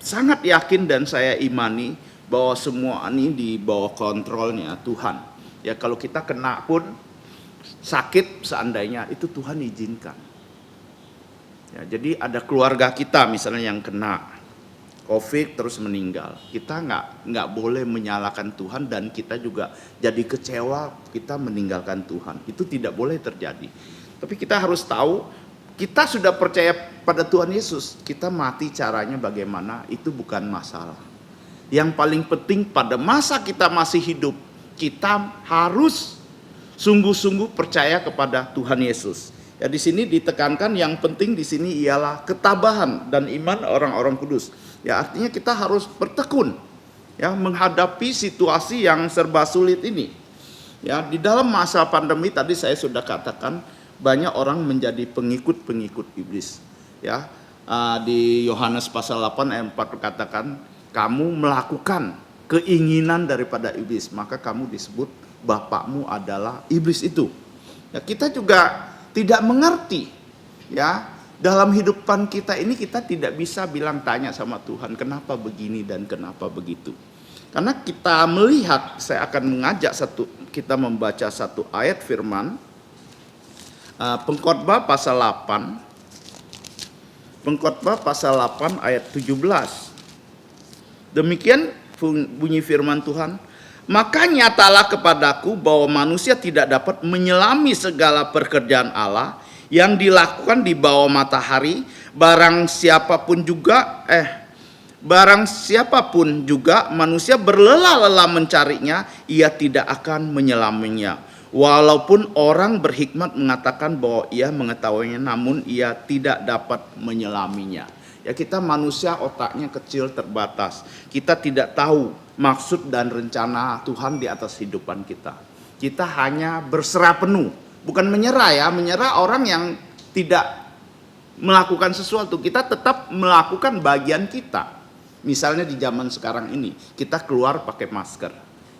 sangat yakin dan saya imani bahwa semua ini di bawah kontrolnya Tuhan. Ya, kalau kita kena pun sakit seandainya itu Tuhan izinkan. Ya, jadi ada keluarga kita misalnya yang kena COVID terus meninggal, kita nggak boleh menyalahkan Tuhan, dan kita juga jadi kecewa kita meninggalkan Tuhan. Itu tidak boleh terjadi. Tapi kita harus tahu kita sudah percaya pada Tuhan Yesus, kita mati caranya bagaimana, itu bukan masalah. Yang paling penting pada masa kita masih hidup, kita harus sungguh-sungguh percaya kepada Tuhan Yesus. Ya, di sini ditekankan yang penting di sini ialah ketabahan dan iman orang-orang kudus. Ya, artinya kita harus bertekun ya menghadapi situasi yang serba sulit ini. Ya, di dalam masa pandemi tadi saya sudah katakan banyak orang menjadi pengikut-pengikut iblis. Ya, di Yohanes pasal 8 ayat 4 katakan, kamu melakukan keinginan daripada iblis, maka kamu disebut bapakmu adalah iblis itu. Ya, kita juga tidak mengerti ya, dalam hidupan kita ini kita tidak bisa bilang tanya sama Tuhan kenapa begini dan kenapa begitu. Karena kita melihat, saya akan mengajak kita membaca satu ayat firman Pengkhotbah pasal 8. Pengkhotbah pasal 8 ayat 17. Demikian bunyi firman Tuhan, maka nyatalah kepadaku bahwa manusia tidak dapat menyelami segala pekerjaan Allah yang dilakukan di bawah matahari. Barang siapapun juga manusia berlelah-lelah mencarinya, ia tidak akan menyelaminya. Walaupun orang berhikmat mengatakan bahwa ia mengetahuinya, namun ia tidak dapat menyelaminya. Ya, kita manusia otaknya kecil, terbatas. Kita tidak tahu maksud dan rencana Tuhan di atas kehidupan kita. Kita hanya berserah penuh, bukan menyerah ya. Menyerah orang yang tidak melakukan sesuatu. Kita tetap melakukan bagian kita. Misalnya di zaman sekarang ini, kita keluar pakai masker.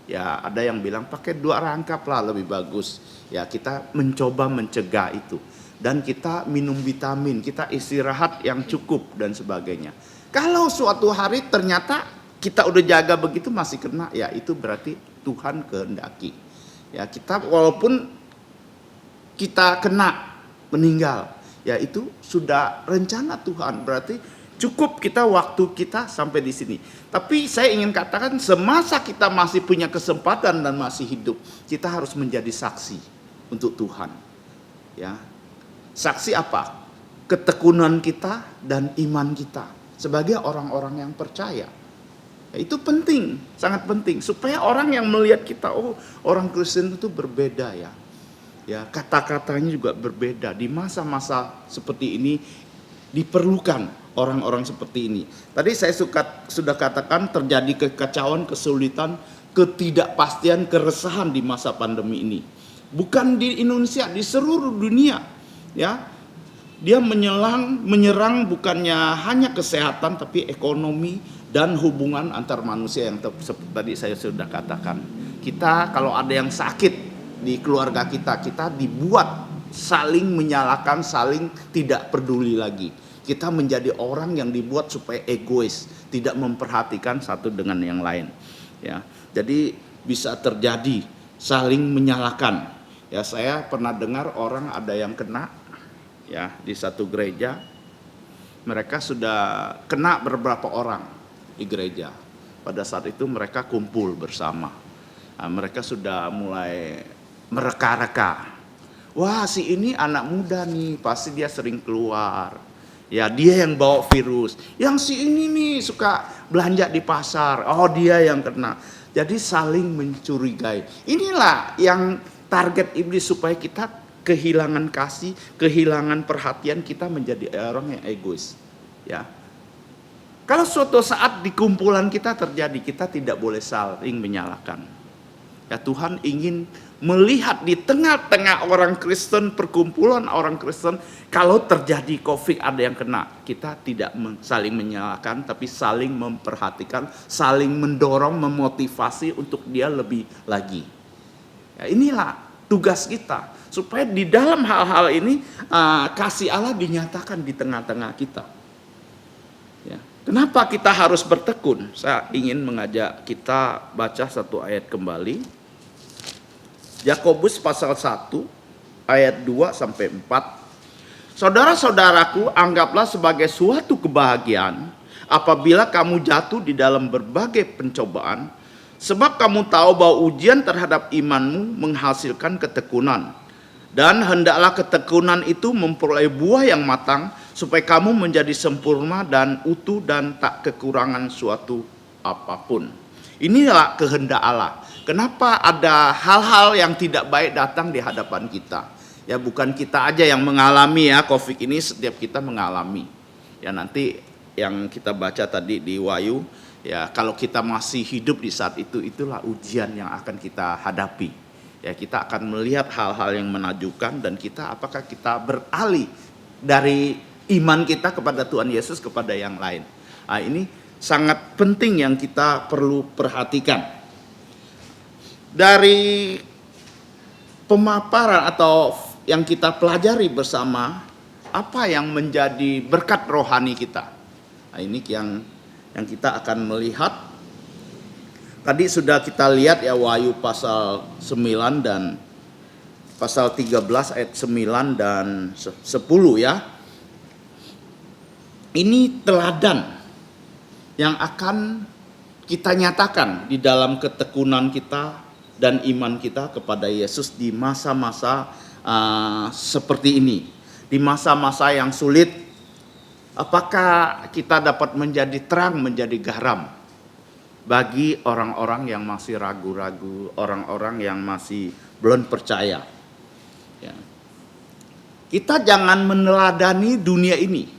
Ya, ada yang bilang pakai 2 rangkap lah lebih bagus. Ya, kita mencoba mencegah itu. Dan kita minum vitamin, kita istirahat yang cukup dan sebagainya. Kalau suatu hari ternyata kita udah jaga begitu masih kena, ya itu berarti Tuhan kehendaki. Ya, kita walaupun kita kena meninggal, ya itu sudah rencana Tuhan. Berarti cukup kita waktu kita sampai di sini. Tapi saya ingin katakan semasa kita masih punya kesempatan dan masih hidup, kita harus menjadi saksi untuk Tuhan. Ya. Saksi apa? Ketekunan kita dan iman kita sebagai orang-orang yang percaya. Ya, itu penting, sangat penting supaya orang yang melihat kita, oh, orang Kristen itu berbeda ya. Ya, kata-katanya juga berbeda. Di masa-masa seperti ini diperlukan orang-orang seperti ini. Tadi saya sudah katakan terjadi kekacauan, kesulitan, ketidakpastian, keresahan di masa pandemi ini. Bukan di Indonesia, di seluruh dunia. Ya, dia menyerang bukannya hanya kesehatan tapi ekonomi dan hubungan antar manusia yang seperti tadi saya sudah katakan. Kita kalau ada yang sakit di keluarga kita dibuat saling menyalahkan, saling tidak peduli lagi. Kita menjadi orang yang dibuat supaya egois, tidak memperhatikan satu dengan yang lain. Ya, jadi bisa terjadi saling menyalahkan. Ya, saya pernah dengar orang ada yang kena. Ya, di satu gereja mereka sudah kena beberapa orang di gereja. Pada saat itu mereka kumpul bersama. Nah, mereka sudah mulai mereka-reka. Wah, si ini anak muda nih, pasti dia sering keluar. Ya, dia yang bawa virus. Yang si ini nih suka belanja di pasar. Oh, dia yang kena. Jadi saling mencurigai. Inilah yang target iblis supaya kita kehilangan kasih, kehilangan perhatian, kita menjadi orang yang egois. Ya. Kalau suatu saat di kumpulan kita terjadi, kita tidak boleh saling menyalahkan. Ya, Tuhan ingin melihat di tengah-tengah orang Kristen, perkumpulan orang Kristen, kalau terjadi COVID ada yang kena, kita tidak saling menyalahkan, tapi saling memperhatikan, saling mendorong, memotivasi untuk dia lebih lagi. Ya, inilah tugas kita. Supaya di dalam hal-hal ini kasih Allah dinyatakan di tengah-tengah kita. Ya. Kenapa kita harus bertekun? Saya ingin mengajak kita baca satu ayat kembali. Yakobus pasal 1 ayat 2 sampai 4. Saudara-saudaraku, anggaplah sebagai suatu kebahagiaan apabila kamu jatuh di dalam berbagai pencobaan, sebab kamu tahu bahwa ujian terhadap imanmu menghasilkan ketekunan. Dan hendaklah ketekunan itu memperoleh buah yang matang, supaya kamu menjadi sempurna dan utuh dan tak kekurangan suatu apapun. Inilah kehendak Allah. Kenapa ada hal-hal yang tidak baik datang di hadapan kita? Ya bukan kita aja yang mengalami ya, COVID ini setiap kita mengalami. Ya nanti yang kita baca tadi di Wahyu, ya kalau kita masih hidup di saat itu, itulah ujian yang akan kita hadapi. Ya kita akan melihat hal-hal yang menakjubkan dan kita apakah kita beralih dari iman kita kepada Tuhan Yesus kepada yang lain. Nah, ini sangat penting yang kita perlu perhatikan. Dari pemaparan atau yang kita pelajari bersama, apa yang menjadi berkat rohani kita. Nah, ini yang kita akan melihat. Tadi sudah kita lihat ya Wahyu pasal 9 dan pasal 13 ayat 9 dan 10 ya. Ini teladan yang akan kita nyatakan di dalam ketekunan kita dan iman kita kepada Yesus di masa-masa seperti ini. Di masa-masa yang sulit, apakah kita dapat menjadi terang, menjadi garam bagi orang-orang yang masih ragu-ragu, orang-orang yang masih belum percaya. Ya. Kita jangan meneladani dunia ini.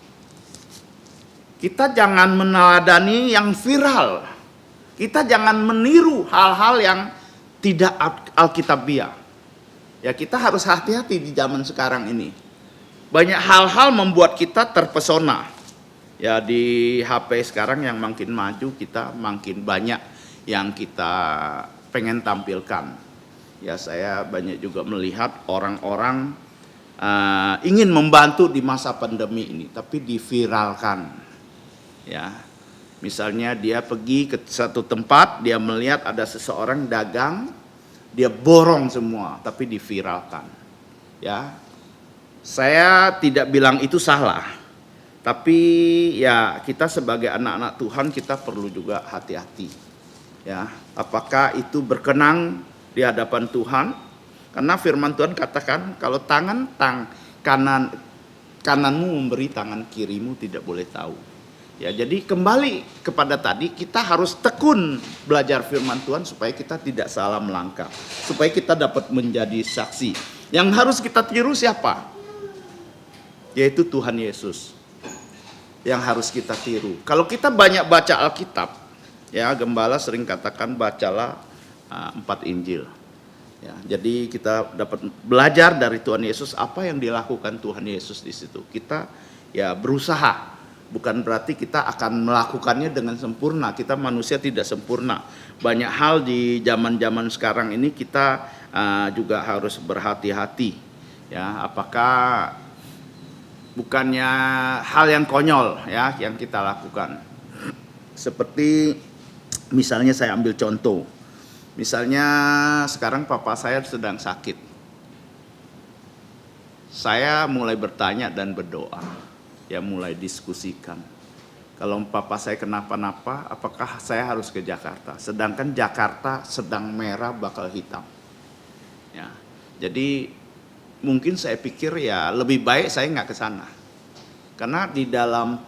Kita jangan meneladani yang viral. Kita jangan meniru hal-hal yang tidak alkitabiah. Ya kita harus hati-hati di zaman sekarang ini. Banyak hal-hal membuat kita terpesona. Ya di HP sekarang yang makin maju kita makin banyak yang kita pengen tampilkan. Ya saya banyak juga melihat orang-orang ingin membantu di masa pandemi ini tapi diviralkan. Ya misalnya dia pergi ke satu tempat, dia melihat ada seseorang dagang, dia borong semua tapi diviralkan. Ya saya tidak bilang itu salah. Tapi ya kita sebagai anak-anak Tuhan kita perlu juga hati-hati. Ya, apakah itu berkenan di hadapan Tuhan? Karena firman Tuhan katakan kalau kananmu memberi, tangan kirimu tidak boleh tahu. Ya, jadi kembali kepada tadi kita harus tekun belajar firman Tuhan supaya kita tidak salah melangkah, supaya kita dapat menjadi saksi. Yang harus kita tiru siapa? Yaitu Tuhan Yesus. Yang harus kita tiru. Kalau kita banyak baca Alkitab, ya gembala sering katakan bacalah 4 Injil. Ya, jadi kita dapat belajar dari Tuhan Yesus apa yang dilakukan Tuhan Yesus di situ. Kita ya berusaha, bukan berarti kita akan melakukannya dengan sempurna. Kita manusia tidak sempurna. Banyak hal di zaman-zaman sekarang ini kita juga harus berhati-hati. Ya, apakah bukannya hal yang konyol ya yang kita lakukan. Seperti misalnya saya ambil contoh. Misalnya sekarang papa saya sedang sakit. Saya mulai bertanya dan berdoa. Ya mulai diskusikan. Kalau papa saya kenapa-napa, apakah saya harus ke Jakarta? Sedangkan Jakarta sedang merah bakal hitam. Ya. Jadi mungkin saya pikir ya lebih baik saya nggak ke sana. Karena di dalam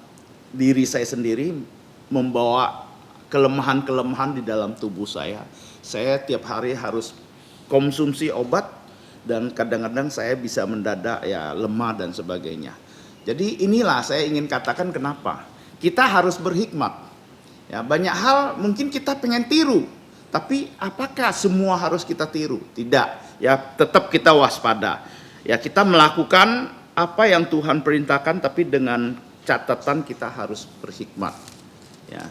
diri saya sendiri membawa kelemahan-kelemahan di dalam tubuh saya. Saya tiap hari harus konsumsi obat dan kadang-kadang saya bisa mendadak ya lemah dan sebagainya. Jadi inilah saya ingin katakan kenapa. Kita harus berhikmat. Ya, banyak hal mungkin kita pengen tiru. Tapi apakah semua harus kita tiru? Tidak. Ya tetap kita waspada. Ya kita melakukan apa yang Tuhan perintahkan tapi dengan catatan kita harus berhikmat. Ya.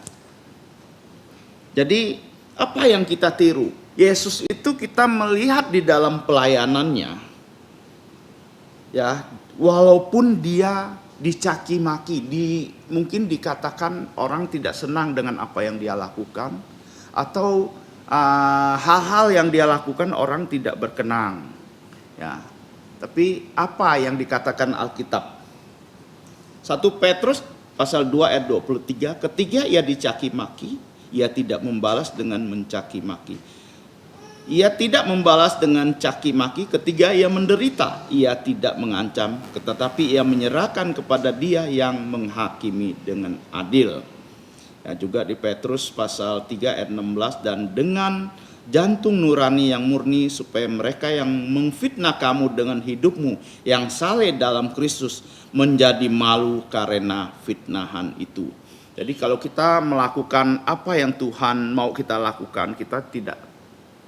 Jadi apa yang kita tiru? Yesus itu kita melihat di dalam pelayanannya. Ya, walaupun dia dicaci maki, mungkin dikatakan orang tidak senang dengan apa yang dia lakukan atau hal-hal yang dia lakukan orang tidak berkenan. Ya. Tapi apa yang dikatakan Alkitab? 1 Petrus pasal 2 ayat 23, ketika ia dicaci maki, ia tidak membalas dengan mencaci maki. ia tidak membalas dengan caci maki. Ketika ia menderita, ia tidak mengancam, tetapi ia menyerahkan kepada Dia yang menghakimi dengan adil. Ya, juga di Petrus pasal 3 ayat 16, dan dengan jantung nurani yang murni, supaya mereka yang memfitnah kamu dengan hidupmu yang saleh dalam Kristus menjadi malu karena fitnahan itu. Jadi kalau kita melakukan apa yang Tuhan mau kita lakukan, kita tidak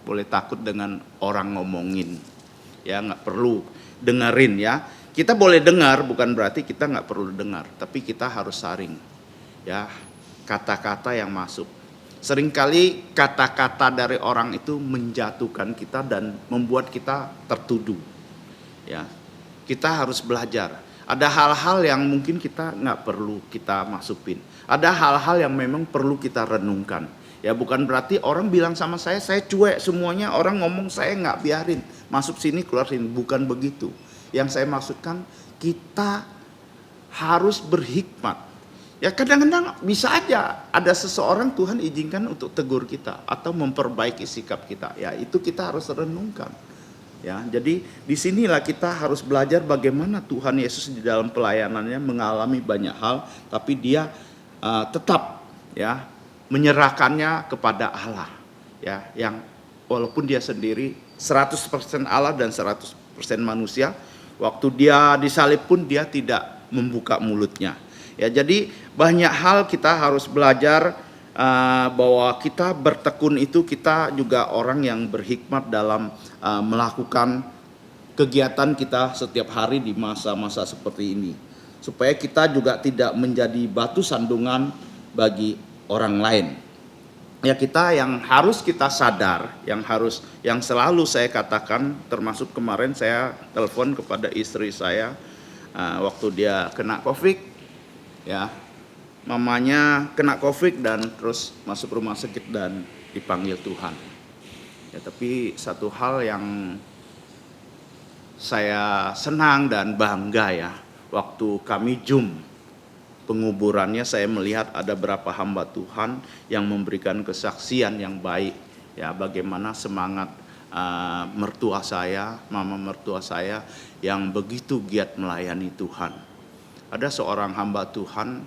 boleh takut dengan orang ngomongin. Ya, nggak perlu dengerin ya. Kita boleh dengar, bukan berarti kita nggak perlu dengar, tapi kita harus saring. Ya, kata-kata yang masuk. Seringkali kata-kata dari orang itu menjatuhkan kita dan membuat kita tertuduh. Ya, kita harus belajar. Ada hal-hal yang mungkin kita nggak perlu kita masukin. Ada hal-hal yang memang perlu kita renungkan. Ya, bukan berarti orang bilang sama saya cuek semuanya, orang ngomong saya nggak biarin, masuk sini keluar sini, bukan begitu. Yang saya maksudkan, kita harus berhikmat. Ya, kadang-kadang bisa aja ada seseorang Tuhan izinkan untuk tegur kita atau memperbaiki sikap kita. Ya, itu kita harus renungkan. Ya, jadi disinilah kita harus belajar bagaimana Tuhan Yesus di dalam pelayanannya mengalami banyak hal, tapi Dia tetap ya menyerahkannya kepada Allah, ya, yang walaupun Dia sendiri 100% Allah dan 100% manusia. Waktu Dia disalib pun Dia tidak membuka mulutnya. Ya, jadi banyak hal kita harus belajar bahwa kita bertekun itu, kita juga orang yang berhikmat dalam melakukan kegiatan kita setiap hari di masa-masa seperti ini, supaya kita juga tidak menjadi batu sandungan bagi orang lain. Ya, kita yang harus kita sadar, yang selalu saya katakan, termasuk kemarin saya telepon kepada istri saya waktu dia kena COVID, ya, mamanya kena COVID dan terus masuk rumah sakit dan dipanggil Tuhan. Ya, tapi satu hal yang saya senang dan bangga ya, waktu kami penguburannya, saya melihat ada beberapa hamba Tuhan yang memberikan kesaksian yang baik. Ya, bagaimana semangat mertua saya, mama mertua saya yang begitu giat melayani Tuhan. Ada seorang hamba Tuhan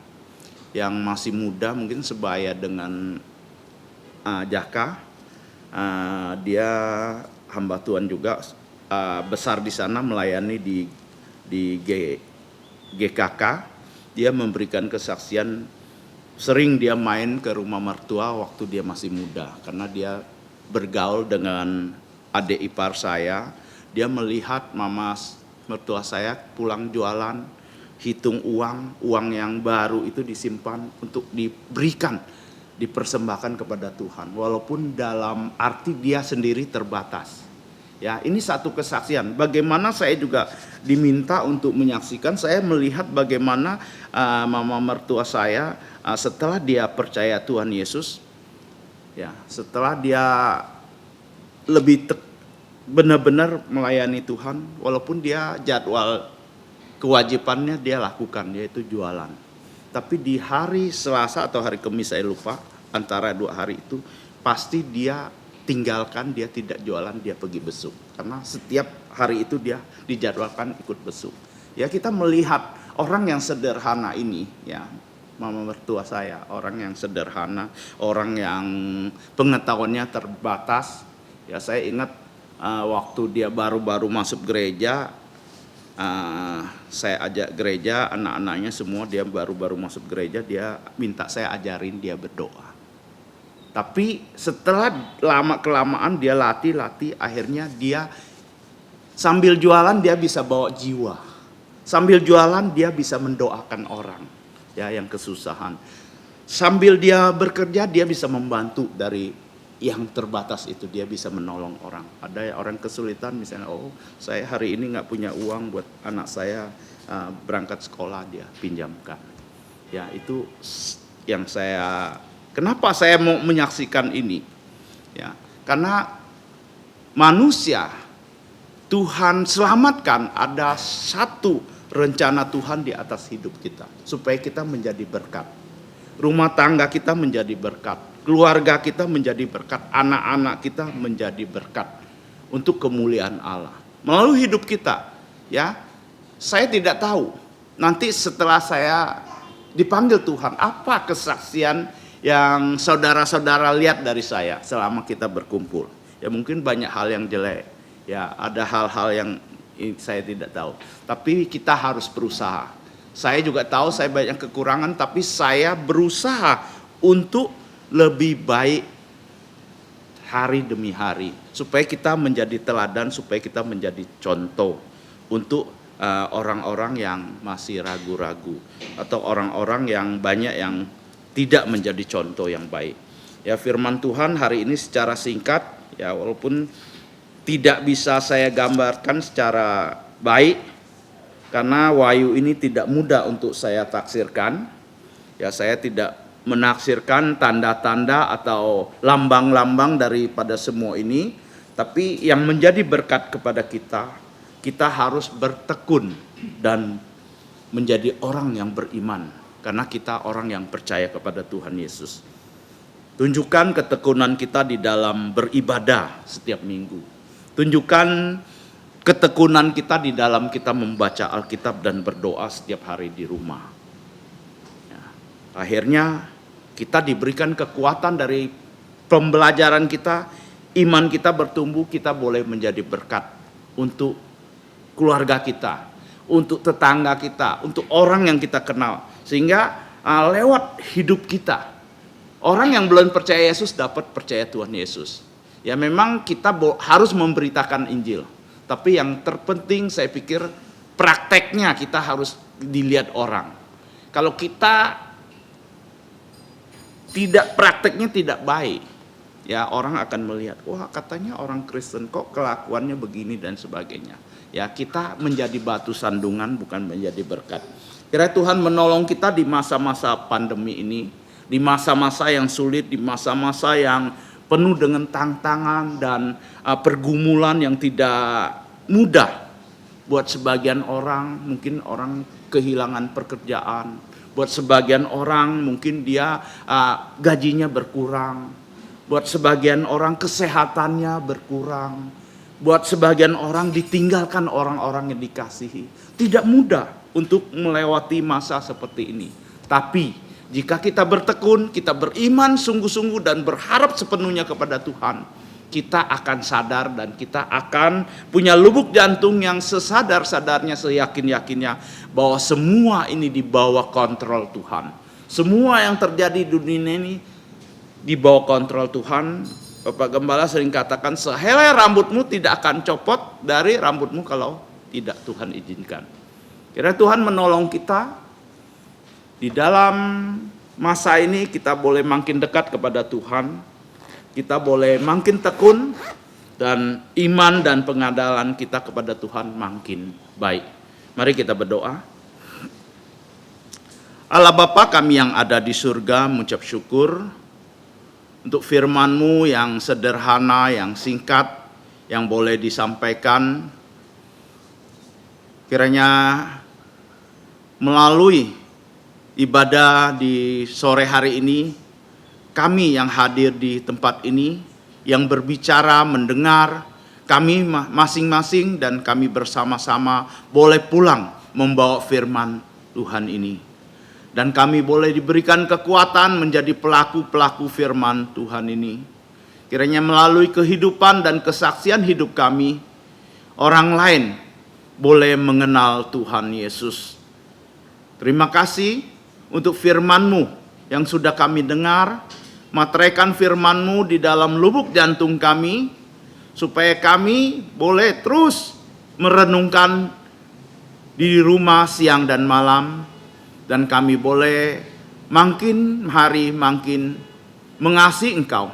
yang masih muda, mungkin sebaya dengan Jaka. Dia hamba Tuhan juga, besar di sana, melayani di GKK. Dia memberikan kesaksian, sering dia main ke rumah mertua waktu dia masih muda, karena dia bergaul dengan adik ipar saya. Dia melihat mama mertua saya pulang jualan, hitung uang yang baru itu disimpan untuk diberikan, dipersembahkan kepada Tuhan, walaupun dalam arti dia sendiri terbatas. Ya, ini satu kesaksian. Bagaimana saya juga diminta untuk menyaksikan, saya melihat bagaimana mama mertua saya setelah dia percaya Tuhan Yesus, ya, setelah dia lebih benar-benar melayani Tuhan, walaupun dia jadwal kewajibannya dia lakukan, yaitu jualan. Tapi di hari Selasa atau hari Kamis, saya lupa, antara 2 hari itu, pasti dia tinggalkan, dia tidak jualan, dia pergi besuk. Karena setiap hari itu dia dijadwalkan ikut besuk. Ya, kita melihat orang yang sederhana ini, ya, mama mertua saya, orang yang sederhana, orang yang pengetahuannya terbatas. Ya, saya ingat waktu dia baru-baru masuk gereja, saya ajak gereja, anak-anaknya semua, dia baru-baru masuk gereja, dia minta saya ajarin dia berdoa. Tapi setelah lama-kelamaan dia latih, akhirnya dia sambil jualan dia bisa bawa jiwa. Sambil jualan dia bisa mendoakan orang, ya, yang kesusahan. Sambil dia bekerja dia bisa membantu dari yang terbatas itu, dia bisa menolong orang. Ada orang kesulitan misalnya, oh saya hari ini nggak punya uang buat anak saya berangkat sekolah, dia pinjamkan. Ya, itu yang kenapa saya mau menyaksikan ini? Ya, karena manusia Tuhan selamatkan, ada satu rencana Tuhan di atas hidup kita, supaya kita menjadi berkat. Rumah tangga kita menjadi berkat. keluarga kita menjadi berkat, anak-anak kita menjadi berkat untuk kemuliaan Allah. Melalui hidup kita, ya. Saya tidak tahu nanti setelah saya dipanggil Tuhan, apa kesaksian yang saudara-saudara lihat dari saya selama kita berkumpul. Ya mungkin banyak hal yang jelek, ya ada hal-hal yang saya tidak tahu. Tapi kita harus berusaha. Saya juga tahu saya banyak kekurangan, tapi saya berusaha untuk lebih baik hari demi hari. Supaya kita menjadi teladan, supaya kita menjadi contoh untuk orang-orang yang masih ragu-ragu. Atau orang-orang yang banyak yang tidak menjadi contoh yang baik. Ya firman Tuhan hari ini secara singkat, ya walaupun tidak bisa saya gambarkan secara baik, karena wahyu ini tidak mudah untuk saya taksirkan. Ya saya tidak menaksirkan tanda-tanda atau lambang-lambang daripada semua ini. Tapi yang menjadi berkat kepada kita, kita harus bertekun dan menjadi orang yang beriman. Karena kita orang yang percaya kepada Tuhan Yesus. Tunjukkan ketekunan kita di dalam beribadah setiap minggu. Tunjukkan ketekunan kita di dalam kita membaca Alkitab dan berdoa setiap hari di rumah. Ya. Akhirnya kita diberikan kekuatan dari pembelajaran kita, iman kita bertumbuh, kita boleh menjadi berkat untuk keluarga kita, untuk tetangga kita, untuk orang yang kita kenal. Sehingga lewat hidup kita, orang yang belum percaya Yesus dapat percaya Tuhan Yesus. Ya memang kita harus memberitakan Injil. Tapi yang terpenting saya pikir prakteknya kita harus dilihat orang. Kalau kita prakteknya tidak baik, ya orang akan melihat, wah katanya orang Kristen kok kelakuannya begini dan sebagainya. Ya kita menjadi batu sandungan bukan menjadi berkat. Kiranya Tuhan menolong kita di masa-masa pandemi ini, di masa-masa yang sulit, di masa-masa yang penuh dengan tantangan dan pergumulan yang tidak mudah. Buat sebagian orang, mungkin orang kehilangan pekerjaan. Buat sebagian orang, mungkin dia gajinya berkurang. Buat sebagian orang, kesehatannya berkurang. Buat sebagian orang, ditinggalkan orang-orang yang dikasihi. Tidak mudah untuk melewati masa seperti ini. Tapi jika kita bertekun, kita beriman sungguh-sungguh dan berharap sepenuhnya kepada Tuhan, kita akan sadar dan kita akan punya lubuk jantung yang sesadar-sadarnya, seyakin-yakinnya bahwa semua ini di bawah kontrol Tuhan. Semua yang terjadi di dunia ini di bawah kontrol Tuhan. Bapak Gembala sering katakan, sehelai rambutmu tidak akan copot dari rambutmu kalau tidak Tuhan izinkan. Kira Tuhan menolong kita. Di dalam masa ini kita boleh makin dekat kepada Tuhan, kita boleh makin tekun, dan iman dan pengadalan kita kepada Tuhan makin baik. Mari kita berdoa. Allah Bapa kami yang ada di surga, mengucap syukur untuk firman-Mu yang sederhana, yang singkat, yang boleh disampaikan. Kiranya melalui ibadah di sore hari ini, kami yang hadir di tempat ini, yang berbicara, mendengar, kami masing-masing dan kami bersama-sama boleh pulang membawa firman Tuhan ini. Dan kami boleh diberikan kekuatan menjadi pelaku-pelaku firman Tuhan ini. Kiranya melalui kehidupan dan kesaksian hidup kami, orang lain boleh mengenal Tuhan Yesus. Terima kasih untuk firman-Mu yang sudah kami dengar, materaikan firman-Mu di dalam lubuk jantung kami, supaya kami boleh terus merenungkan di rumah siang dan malam, dan kami boleh makin hari makin mengasihi Engkau,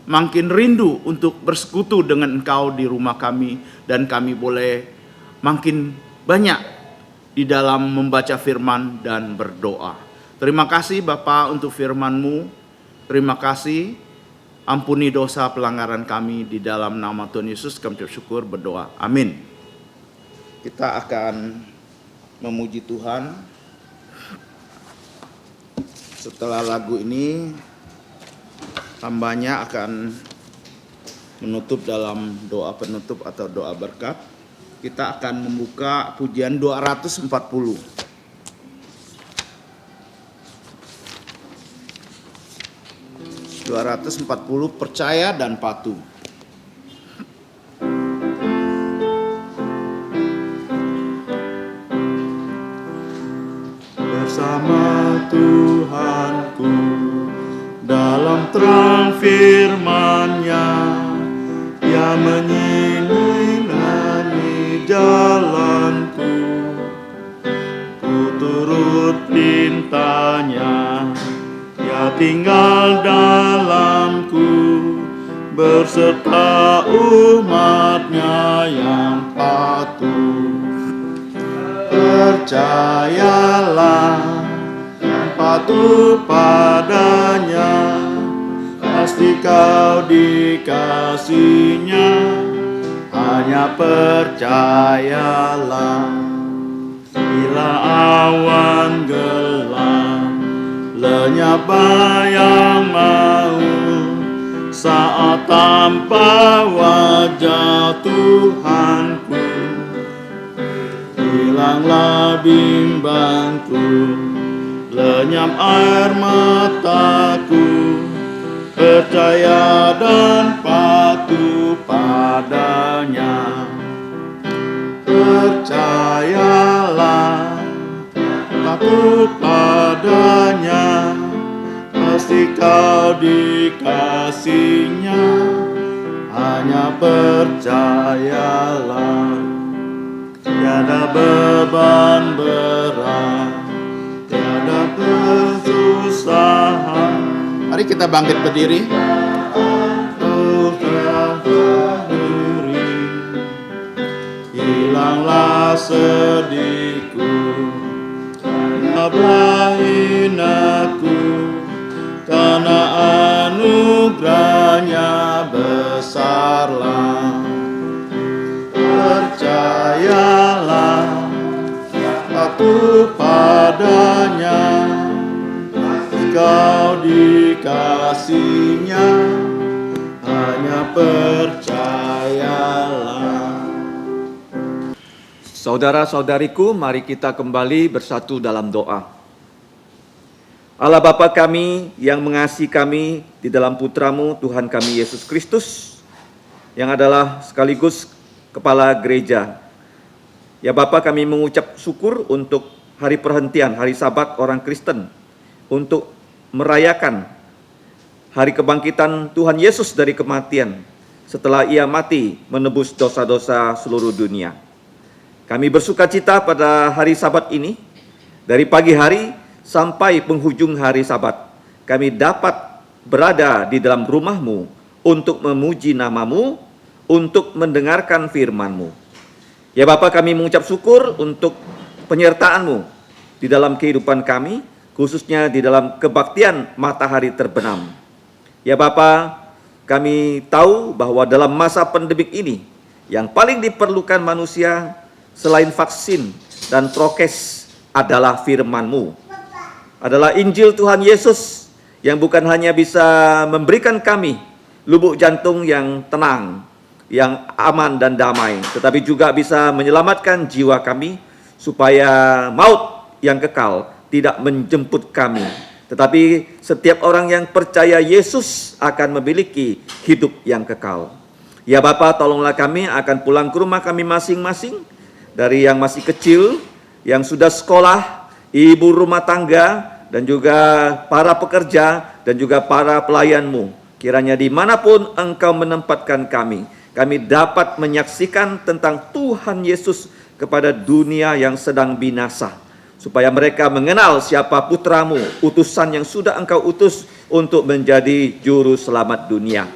makin rindu untuk bersekutu dengan Engkau di rumah kami, dan kami boleh makin banyak di dalam membaca firman dan berdoa. Terima kasih Bapa untuk firman-Mu. Terima kasih. Ampuni dosa pelanggaran kami di dalam nama Tuhan Yesus. Kami bersyukur berdoa. Amin. Kita akan memuji Tuhan. Setelah lagu ini hambanya akan menutup dalam doa penutup atau doa berkat. Kita akan membuka pujian 240. Percaya dan patuh. Bersama Tuhanku dalam terang firman-Nya, Ia menyinari jalanku. Ku turut perintah-Nya, Ia tinggal dalamku, berserta umat-Nya yang patuh. Percayalah dan patuh padanya, pasti kau dikasihnya. Hanya percayalah. Bila awan gelap lenyap bayang maut, saat tanpa wajah Tuhanku, hilanglah bimbangku, lenyap air mataku. Percaya dan patuh padanya. Percayalah, patuh padanya, pasti kau dikasihnya. Hanya percayalah. Tiada beban berat, tiada kesusahan. Mari kita bangkit berdiri. Hilanglah sedihku, hilanglah hinaku, karena anugerah-Nya besarlah. Percayalah, patuh padanya, kau dikasihnya. Hanya percayalah. Saudara-saudariku, mari kita kembali bersatu dalam doa. Allah Bapa kami yang mengasihi kami di dalam Putra-Mu Tuhan kami Yesus Kristus, yang adalah sekaligus Kepala Gereja. Ya Bapa, kami mengucap syukur untuk hari perhentian, hari Sabat orang Kristen, untuk merayakan hari kebangkitan Tuhan Yesus dari kematian setelah Ia mati menebus dosa-dosa seluruh dunia. Kami bersukacita pada hari Sabat ini, dari pagi hari sampai penghujung hari Sabat, kami dapat berada di dalam rumah-Mu untuk memuji nama-Mu, untuk mendengarkan firman-Mu. Ya Bapa, kami mengucap syukur untuk penyertaan-Mu di dalam kehidupan kami, khususnya di dalam kebaktian matahari terbenam. Ya Bapa, kami tahu bahwa dalam masa pandemik ini, yang paling diperlukan manusia selain vaksin dan prokes adalah firman-Mu. Adalah Injil Tuhan Yesus yang bukan hanya bisa memberikan kami lubuk jantung yang tenang, yang aman dan damai, tetapi juga bisa menyelamatkan jiwa kami supaya maut yang kekal tidak menjemput kami. Tetapi setiap orang yang percaya Yesus akan memiliki hidup yang kekal. Ya Bapa, tolonglah kami akan pulang ke rumah kami masing-masing, dari yang masih kecil, yang sudah sekolah, ibu rumah tangga, dan juga para pekerja, dan juga para pelayan-Mu. Kiranya dimanapun Engkau menempatkan kami dapat menyaksikan tentang Tuhan Yesus kepada dunia yang sedang binasa, supaya mereka mengenal siapa Putra-Mu, utusan yang sudah Engkau utus untuk menjadi juru selamat dunia.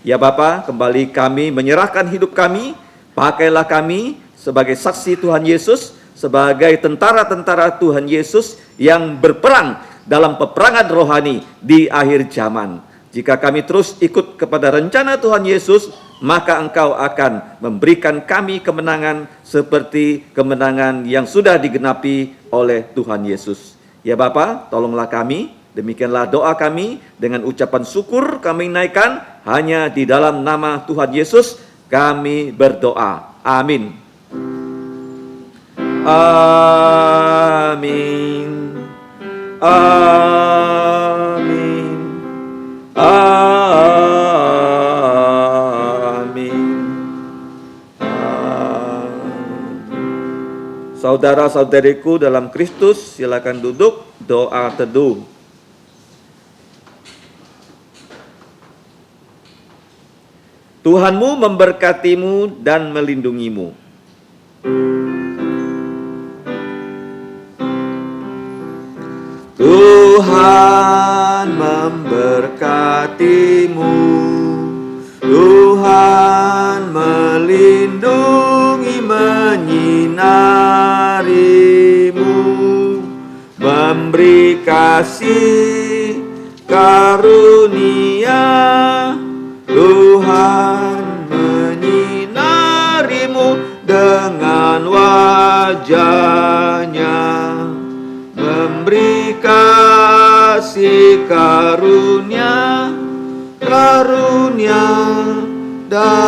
Ya Bapa, kembali kami menyerahkan hidup kami, pakailah kami sebagai saksi Tuhan Yesus, sebagai tentara-tentara Tuhan Yesus yang berperang dalam peperangan rohani di akhir zaman. Jika kami terus ikut kepada rencana Tuhan Yesus, maka Engkau akan memberikan kami kemenangan seperti kemenangan yang sudah digenapi oleh Tuhan Yesus. Ya Bapa, tolonglah kami Demikianlah doa kami, dengan ucapan syukur kami naikkan hanya di dalam nama Tuhan Yesus kami berdoa. Amin. Amin. Amin. Amin. Saudara-saudariku dalam Kristus, silakan duduk, doa teduh. Tuhanmu memberkatimu dan melindungimu. Tuhan memberkatimu, Tuhan melindungi, menyinarimu, memberi kasih karunia. Tuhan menyinarimu dengan wajahnya, memberi kasih karunia, karunia dan